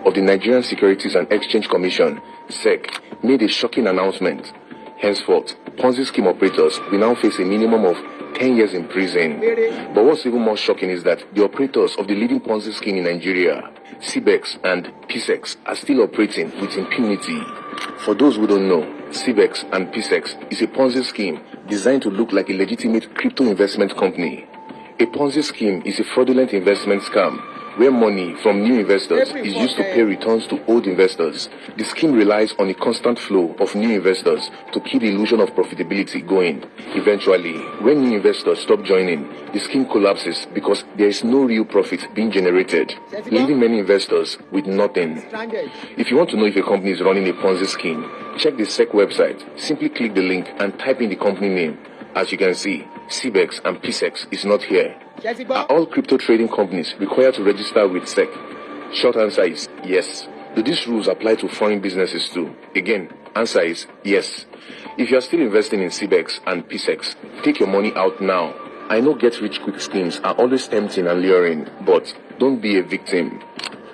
S6: of the Nigerian Securities and Exchange Commission, SEC, made a shocking announcement. Henceforth, Ponzi scheme operators will now face a minimum of 10 years in prison. But what's even more shocking is that the operators of the leading Ponzi scheme in Nigeria, Cbex and Psex, are still operating with impunity. For those who don't know, Cbex and Psex is a Ponzi scheme designed to look like a legitimate crypto investment company. A Ponzi scheme is a fraudulent investment scam where money from new investors is used to pay returns to old investors. The scheme relies on a constant flow of new investors to keep the illusion of profitability going. Eventually, when new investors stop joining, the scheme collapses because there is no real profit being generated, leaving many investors with nothing. If you want to know if a company is running a Ponzi scheme, check the SEC website. Simply click the link and type in the company name. As you can see, Cbex, and PSEX is not here.
S1: Jesse
S6: Are
S1: Bob?
S6: all crypto trading companies required to register with SEC? Short answer is yes. Do these rules apply to foreign businesses too? Again, answer is yes. If you are still investing in Cbex and PSEX, take your money out now. I know get-rich-quick schemes are always tempting and luring, but don't be a victim.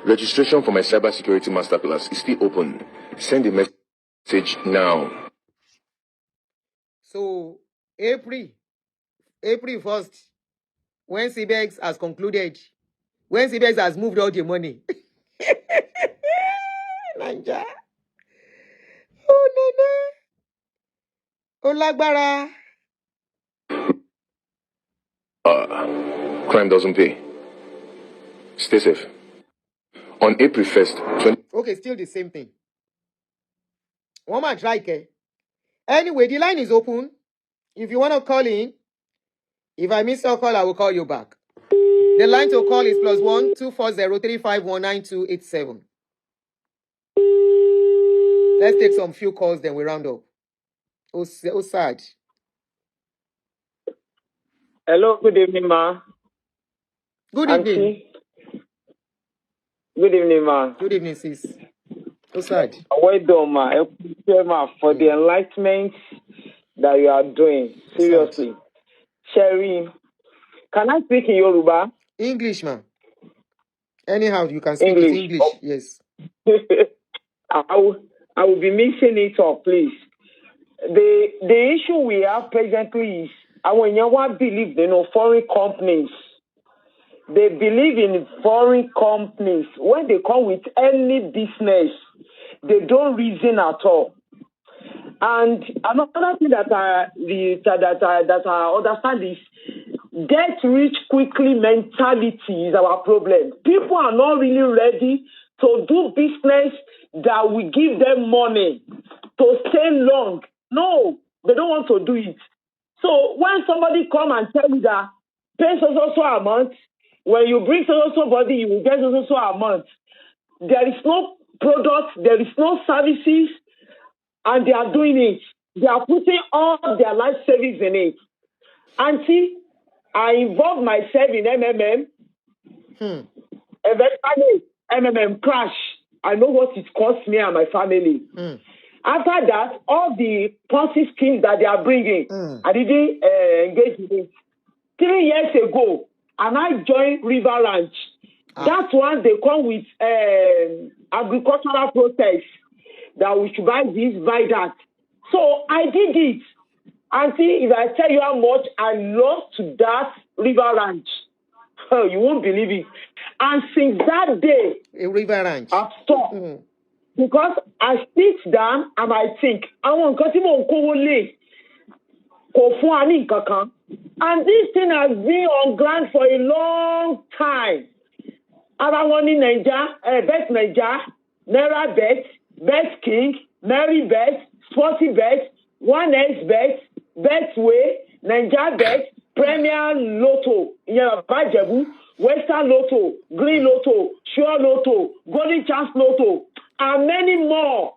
S6: Registration for my cybersecurity masterclass is still open. Send a message now.
S1: So, April 1st, when Cbex has concluded, when Cbex has moved all the money. Naija. Oh, nene. Oh, lágbára.
S6: Crime doesn't pay. Stay safe. On April 1st, 20...
S1: Okay, still the same thing. One man try, okay? Anyway, the line is open. If you want to call in, if I miss your call, I will call you back. The line to call is +1 240 351 9287. Let's take some few calls, then we round up. Oh, sad.
S7: Hello, good evening, ma.
S1: Good evening.
S7: Aunty. Good evening, ma.
S1: Good evening, sis. Oh, sad.
S7: Well done, ma. I appreciate, ma, for the enlightenment that you are doing. Seriously. Sherry, can I speak in Yoruba?
S1: English, man. Anyhow, you can speak
S7: English.
S1: it English.
S7: Oh.
S1: Yes.
S7: I will be mixing it up, please. The issue we have presently is when you want believe foreign companies. They believe in foreign companies. When they come with any business, they don't reason at all. And another thing that I understand is get rich quickly mentality is our problem. People are not really ready to do business that will give them money to stay long. No, they don't want to do it. So when somebody come and tell you that pay so amount, when you bring so body, you will get so amount. There is no product, there is no services, and they are doing it. They are putting all their life savings in it. Auntie, I involved myself in MMM. Eventually, MMM crash. I know what it cost me and my family. After that, all the Ponzi schemes that they are bringing, I didn't engage in it. 3 years ago, and I joined River Ranch. That's one they come with agricultural protest that we should buy this, buy that. So I did it. Auntie, if I tell you how much I lost to that River Ranch, you won't believe it. And since that day,
S1: River Ranch,
S7: I've stopped. Because I sit down and I think, I want to and this thing has been on ground for a long time. Arawani Naija, Bet Naija, Naira Bet, Bet King, Mary Bet, Sporty Bet, 1X Bet, Betway, Naija Bet, Premier Lotto, Bajebu, Western Lotto, Green Lotto, Sure Lotto, Golden Chance Lotto, and many more.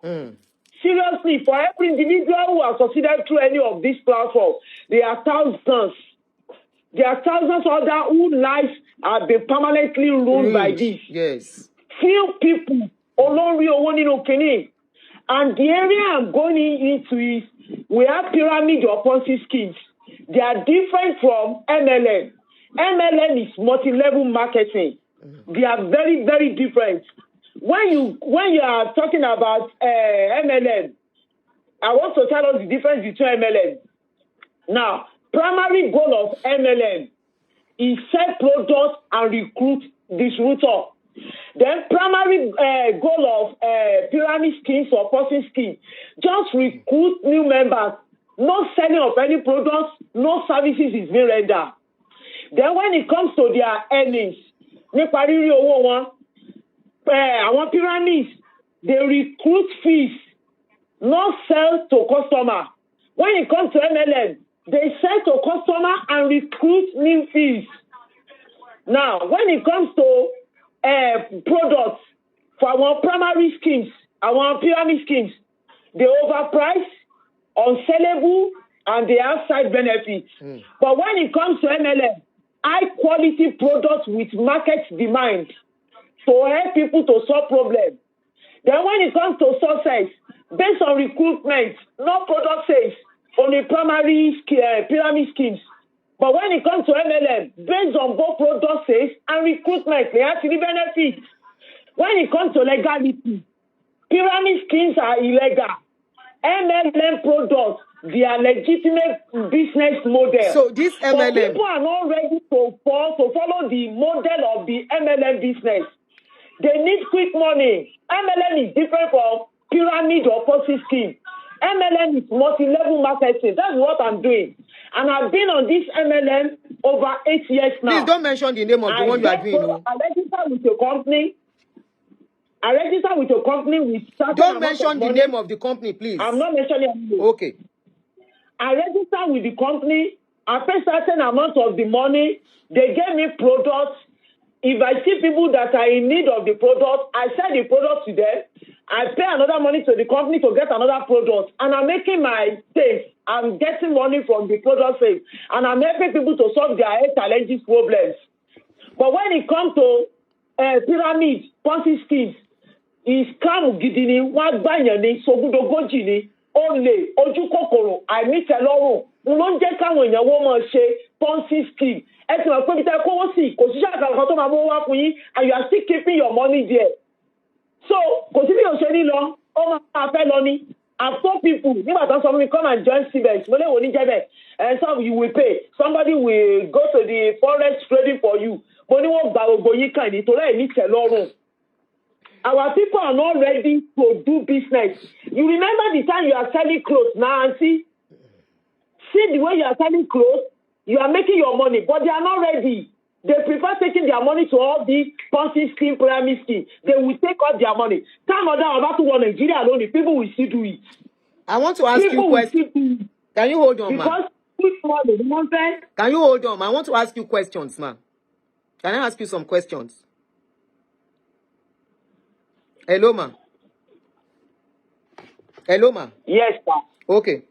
S7: Seriously, for every individual who has succeeded through any of these platforms, there are thousands. There are thousands other whose lives have been permanently ruined by this.
S1: Yes.
S7: Few people, Olori Owonino, and the area I'm going into is we have pyramid or Ponzi schemes. They are different from MLM. MLM is multi-level marketing. They are very, very different. When you are talking about MLM, I want to tell us the difference between MLM. Now, primary goal of MLM is sell products and recruit distributor. Then primary goal of pyramid schemes or person scheme, just recruit new members. No selling of any products, no services is being rendered. Then when it comes to their earnings, our pyramids, they recruit fees, not sell to customer. When it comes to MLM, they sell to customer and recruit new fees. Now, when it comes to products, for our primary schemes, our pyramid schemes, they overprice, unsellable, and they have side benefits. But when it comes to MLM, high quality products with market demand to help people to solve problems. Then when it comes to success, based on recruitment, no product sales, only primary pyramid schemes. But when it comes to MLM, based on both product sales and recruitment, they actually benefit. When it comes to legality, pyramid schemes are illegal. MLM products, they are legitimate business model.
S1: So this
S7: But
S1: MLM,
S7: people are not ready to follow the model of the MLM business. They need quick money. MLM is different from pyramid or Ponzi scheme. MLM is multi-level marketing. That's what I'm doing. And I've been on this MLM over 8 years now.
S1: please don't mention the name of the one you are doing. No.
S7: I register with your company. With certain
S1: Don't
S7: amount
S1: mention
S7: of
S1: the
S7: money.
S1: name of the company, please.
S7: I'm not mentioning any name.
S1: Okay.
S7: I register with the company. I pay certain amount of the money. They give me products. If I see people that are in need of the product, I sell the product to them. I pay another money to the company to get another product. And I'm making my sales. I'm getting money from the product sales. And I'm helping people to solve their health challenges, problems. But when it comes to pyramid, Ponzi schemes, scam gidi ni, wọ́n gbàyàn ní, sògùdógójì ni, olè, ojú kòkòrò, àìnítẹ̀lọ́rùn, ló ń jẹ́ káwọn èèyàn wọ́n máa ṣe Ponzi scheme. Ẹ ti mọ̀ pé bí tẹ́ kówó sí, kò síṣẹ́ àkàrà tó máa mú wá fún yín, and you are still keeping your money there. So, kò sí bí o ṣe ní lọ, ó máa fẹ́ lọ ni. I've told people, nígbà tó ń sọ fún mi, come and join Cbex, mo lè wò ní jẹ́bẹ̀, and some you will pay, somebody will go to the forex trading for you. Mo ní wọ́n gba gbogbo yín kàn ní, torí ẹ̀ ní tẹ̀lọ́rùn. Our people are not ready to do business. You remember the time you are selling clothes now, Aunty? See the way you are selling clothes, you are making your money, but they are not ready. They prefer taking their money to all these Ponzi scheme, pyramid scheme. They will take all their money. Time of that about to go Nigeria alone, people will still do it.
S1: I want to ask you a question. Can you hold on,
S7: because quick money, you want that?
S1: Can you hold on? I want to ask you questions, man. Can I ask you some questions? Hello, ma. Hello, ma.
S7: Yes, sir.
S1: Okay.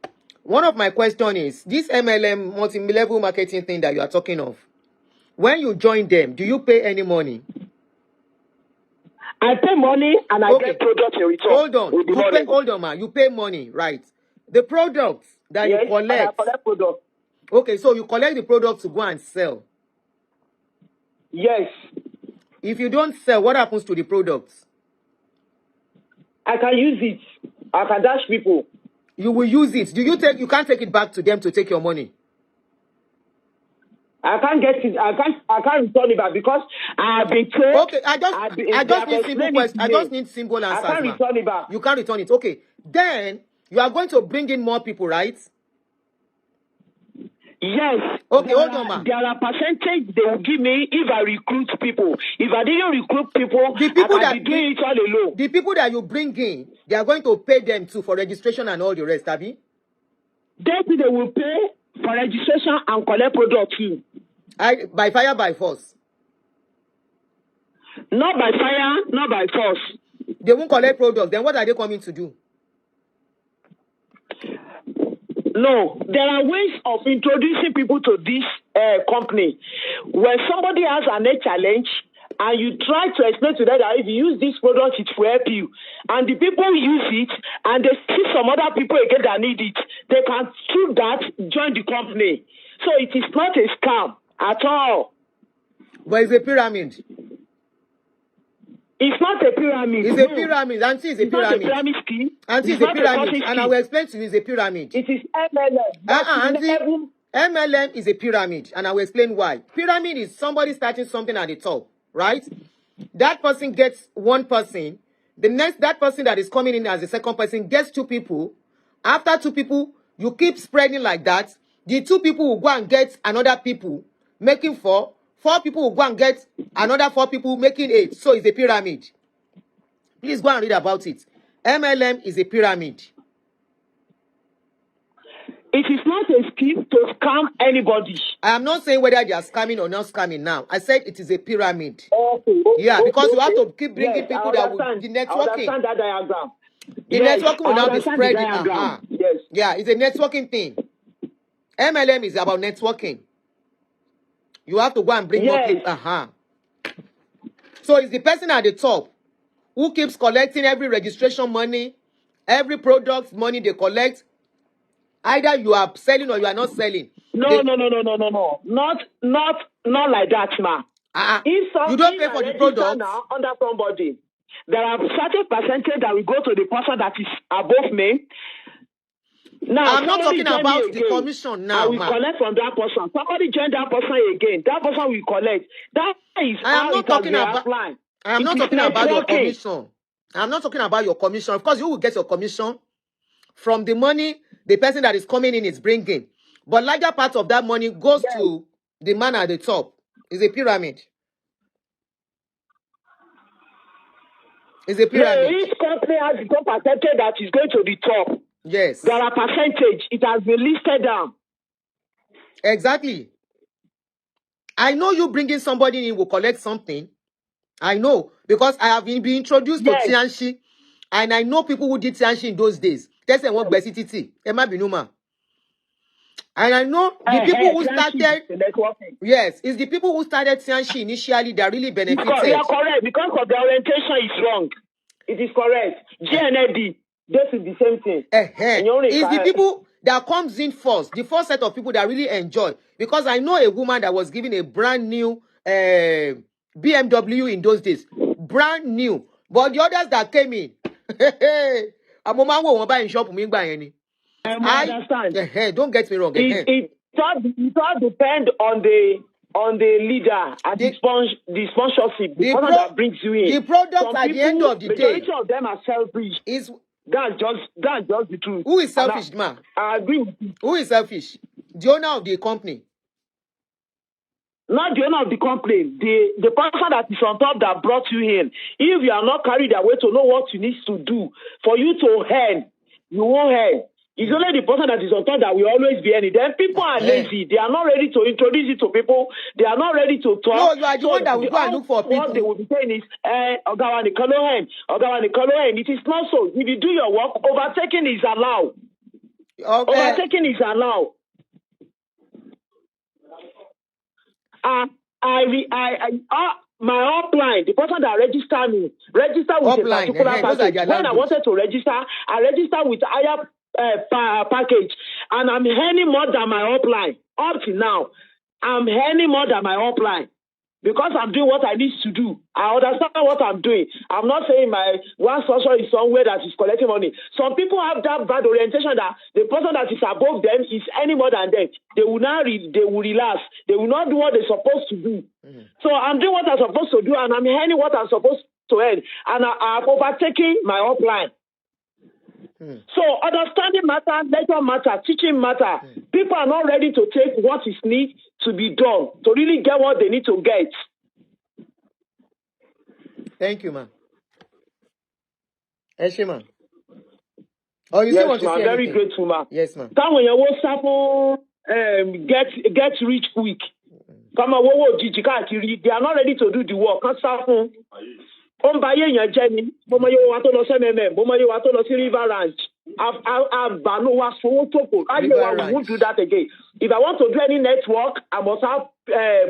S1: One of my questions is, this MLM multi-level marketing thing that you are talking of, when you join them, do you pay any money?
S7: I pay money and I get products in return.
S1: Hold on. Hold on, ma. You pay money, right? The products that you collect. And I collect products. Okay, so you collect the products to go and sell.
S7: Yes.
S1: If you don't sell, what happens to the products?
S7: I can use it. I can dash people.
S1: You will use it. You can't take it back to them to take your money.
S7: I can't get it. I can't return it back because I have been told.
S1: Okay, I just need simple questions. I just need simple answers.
S7: I can't return it back.
S1: You can't return it. Okay. Then you are going to bring in more people, right?
S7: Yes.
S1: Okay, hold on, ma.
S7: There are percentage they will give me if I recruit people. If I didn't recruit people,
S1: the people
S7: I can be doing it all alone.
S1: The people that you bring in, they are going to pay them too for registration and all the rest, Abby?
S7: They will pay for registration and collect product too.
S1: By fire, by force?
S7: Not by fire, not by force.
S1: They won't collect products. Then what are they coming to do?
S7: No, there are ways of introducing people to this company. When somebody has an health challenge and you try to explain to them that if you use this product, it will help you, and the people use it and they see some other people again that need it, they can through that join the company. So it is not a scam at all.
S1: But it's a pyramid.
S7: It's not a pyramid.
S1: It's a pyramid. Auntie, it's a pyramid.
S7: It's not a pyramid scheme.
S1: Auntie, it's a pyramid. And I will explain to you it's a pyramid.
S7: It is MLM.
S1: Auntie, MLM is a pyramid. And I will explain why. Pyramid is somebody starting something at the top, right? That person gets one person. That person that is coming in as the second person gets two people. After two people, you keep spreading like that. The two people will go and get another people, making four. 4 people will go and get another 4 people, making 8. So it's a pyramid. Please go and read about it. MLM is a pyramid.
S7: It is not a scheme to scam anybody.
S1: I am not saying whether they are scamming or not scamming now. I said it is a pyramid.
S7: Okay.
S1: Yeah, because you have to keep bringing people that will the networking.
S7: I understand that diagram.
S1: The networking will now be spreading. Yes. Yeah, it's a networking thing. MLM is about networking. You have to go and bring more
S7: Yes.
S1: people. So it's the person at the top who keeps collecting every registration money, every product money they collect. Either you are selling or you are not selling.
S7: No. Not like that, ma.
S1: You don't pay for the product
S7: now under somebody. There are certain percentage that will go to the person that is above me. Now,
S1: I'm not talking
S7: join
S1: about
S7: me
S1: the
S7: again.
S1: commission now.
S7: I will collect from that person. Somebody join that person again. That person will collect. That is how it has been applied.
S1: I am not talking about your commission. I'm not talking about your commission. Of course, you will get your commission from the money the person that is coming in is bringing. But larger part of that money goes to the man at the top. It's a pyramid. It's a pyramid.
S7: No, each company has its own percentage that is going to the top.
S1: Yes.
S7: There are percentage. It has been listed down.
S1: Exactly. I know you bringing somebody in will collect something. I know, because I have been introduced to Tianchi, and I know people who did Tianchi in those days. That's what Besititi, Emma Binuma. And I know the people who started. Yes, it's the people who started Tianchi initially that really benefited.
S7: You are correct. Because of the orientation is wrong. It is correct. GNAD, this is the same thing.
S1: It's the people that comes in first, the first set of people that really enjoy. Because I know a woman that was given a brand new BMW in those days. Brand new. But the others that came in, I'm a man who buy in shop. I understand. Don't get me wrong.
S7: It all depends on the leader and the sponsorship. The person that brings you in.
S1: The product at the end of the day.
S7: Majority of them are selfish. That's just the truth.
S1: Who is selfish, man?
S7: I agree with you.
S1: Who is selfish? The owner of the company.
S7: Not the owner of the company. The person that is on top that brought you in. If you are not carried away to know what you need to do for you to earn, you won't earn. It's only the person that is on top that will always be earning. Then people are lazy. They are not ready to introduce it to people. They are not ready to talk.
S1: No, you are the one that will go and look for people.
S7: What they will be saying is, Ogawani Kalohen. It is not so. If you do your work, overtaking is allowed. Overtaking is allowed. My upline, the person that registered me, register with
S1: upline,
S7: a particular package. When I wanted to register, I registered with higher package, and I'm earning more than my upline. Up to now, I'm earning more than my upline because I'm doing what I need to do. I understand what I'm doing. I'm not saying my one sponsor is somewhere that is collecting money. Some people have that bad orientation that the person that is above them is any more than them. They will not they will relax. They will not do what they're supposed to do. So I'm doing what I'm supposed to do, and I'm earning what I'm supposed to earn, and I'm overtaking my upline. So understanding matter, letter matter, teaching matter. People are not ready to take what is needed to be done to really get what they need to get.
S1: Thank you, man. Eshima. Oh, you
S7: yes,
S1: still want to say
S7: very
S1: anything?
S7: grateful, man.
S1: Yes, man.
S7: Come when you WhatsApp get rich quick. Come on, they are not ready to do the work. River Ranch. I won't do that again. If I want to do any network, I must have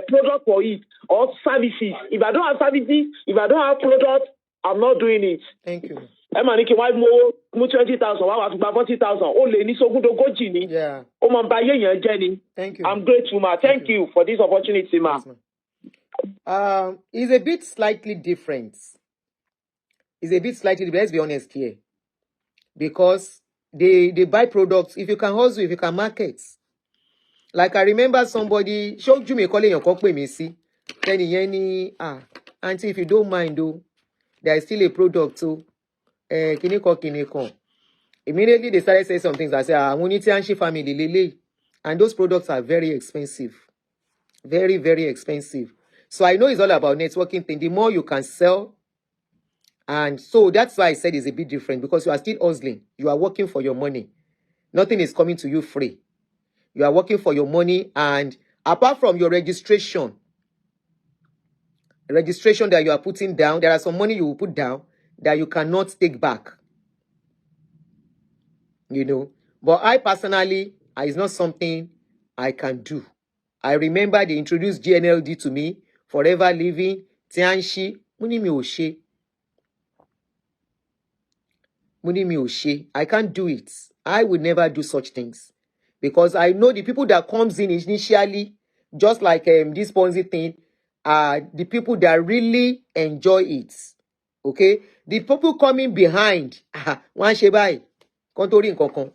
S7: product for it or services. If I don't have services, if I don't have product, I'm not doing it.
S1: Thank you.
S7: Why more 20,000? Why 40,000?
S1: Yeah. Thank you.
S7: I'm grateful, ma. Thank you for this opportunity, ma.
S1: Yes, it's a bit slightly different. Let's be honest here. Because they buy products. If you can hustle, if you can market. Like I remember somebody, showed you me calling your company, me see. Then auntie, if you don't mind, though, there is still a product too. Kiniko. Immediately they started saying some things. I say, Tianchi family, lele. And those products are very expensive. Very, very expensive. So I know it's all about networking thing. The more you can sell. And so that's why I said it's a bit different, because you are still hustling. You are working for your money. Nothing is coming to you free. You are working for your money, and apart from your registration that you are putting down, there are some money you will put down that you cannot take back. You know. But I personally, it's not something I can do. I remember they introduced GNLD to me, Forever Living, Tianshi, Muni mi ò ṣe. Muni mi ò ṣe. I can't do it. I will never do such things. Because I know the people that comes in initially, just like this Ponzi thing, are the people that really enjoy it. Okay? The people coming behind, one ṣe báyìí, kan tó rí nǹkan kan.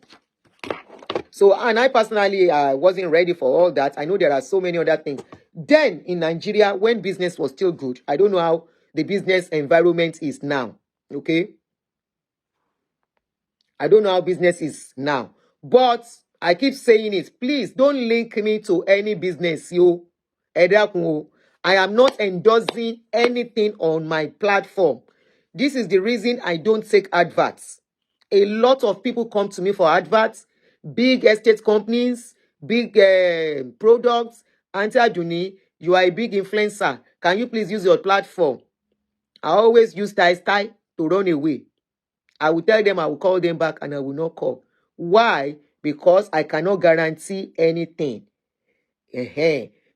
S1: So, and I personally wasn't ready for all that. I know there are so many other things. Then, in Nigeria, when business was still good, I don't know how the business environment is now. Okay? I don't know how business is now. But, I keep saying it. Please, don't link me to any business, yo. Ẹ dákun o. I am not endorsing anything on my platform. This is the reason I don't take adverts. A lot of people come to me for adverts. Big estate companies, big products. Aunty Adunni, you are a big influencer. Can you please use your platform? I always use style to run away. I will tell them, I will call them back, and I will not call. Why? Because I cannot guarantee anything.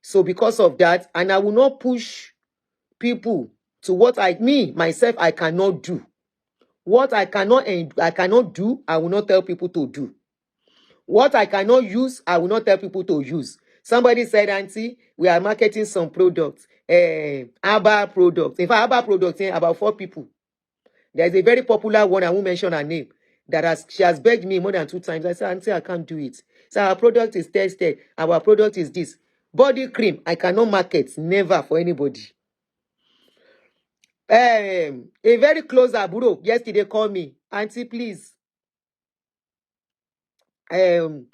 S1: So because of that, and I will not push people to what myself, I cannot do. What I cannot do, I will not tell people to do. What I cannot use, I will not tell people to use. Somebody said, Auntie, we are marketing some products, ABBA products. In fact, ABBA products, about 4 people. There's a very popular one, I won't mention her name, she has begged me more than 2 times. I said, Auntie, I can't do it. So our product is tested. Our product is this. Body cream, I cannot market, never for anybody. A very close aburo yesterday called me, Auntie, please. And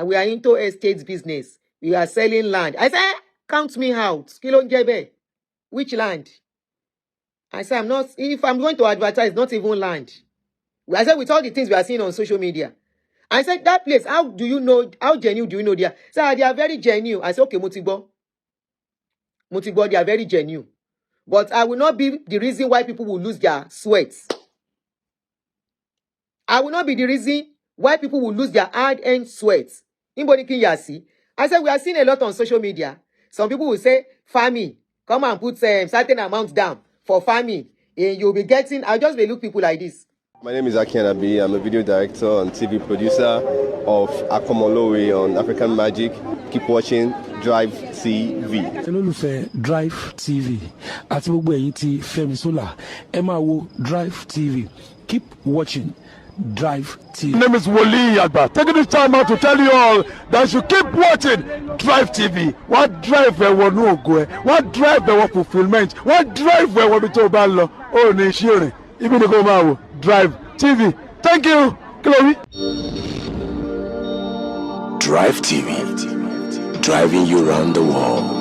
S1: we are into estate business. We are selling land. I said, count me out. Kilo njebe. Which land? I said, if I'm going to advertise, not even land. I said, with all the things we are seeing on social media. I said, that place, how genuine do you know they are? So they are very genuine. I said, okay, Mutigbo, they are very genuine. But I will not be the reason why people will lose their sweats. I will not be the reason why people will lose their hard-earned sweats. I said, we are seeing a lot on social media. Some people will say, farming, come and put certain amount down for farming. And you'll be getting, I'll just be look people like this.
S8: My name is Aunty Adunni. I'm a video director and TV producer of Akomolowe on African Magic. Keep watching Drive TV.
S9: Olólùfẹ́ Drive TV àti gbogbo ẹ̀yin tí Fẹ́mi Sola ẹ máa wo Drive TV. Keep watching Drive TV. My name is Wole Agba. Taking this time out to tell you all that you keep watching Drive TV. What drive ẹ̀wọ̀ ní ògo ẹ̀? What drive ẹ̀wọ̀ fulfilment? What drive ẹ̀wọ̀ bí tó bá lọ? Ó ní ṣírin. Ibi ni kò máa wò Drive TV. Thank you. Chloe.
S10: Drive TV. Driving you around the world.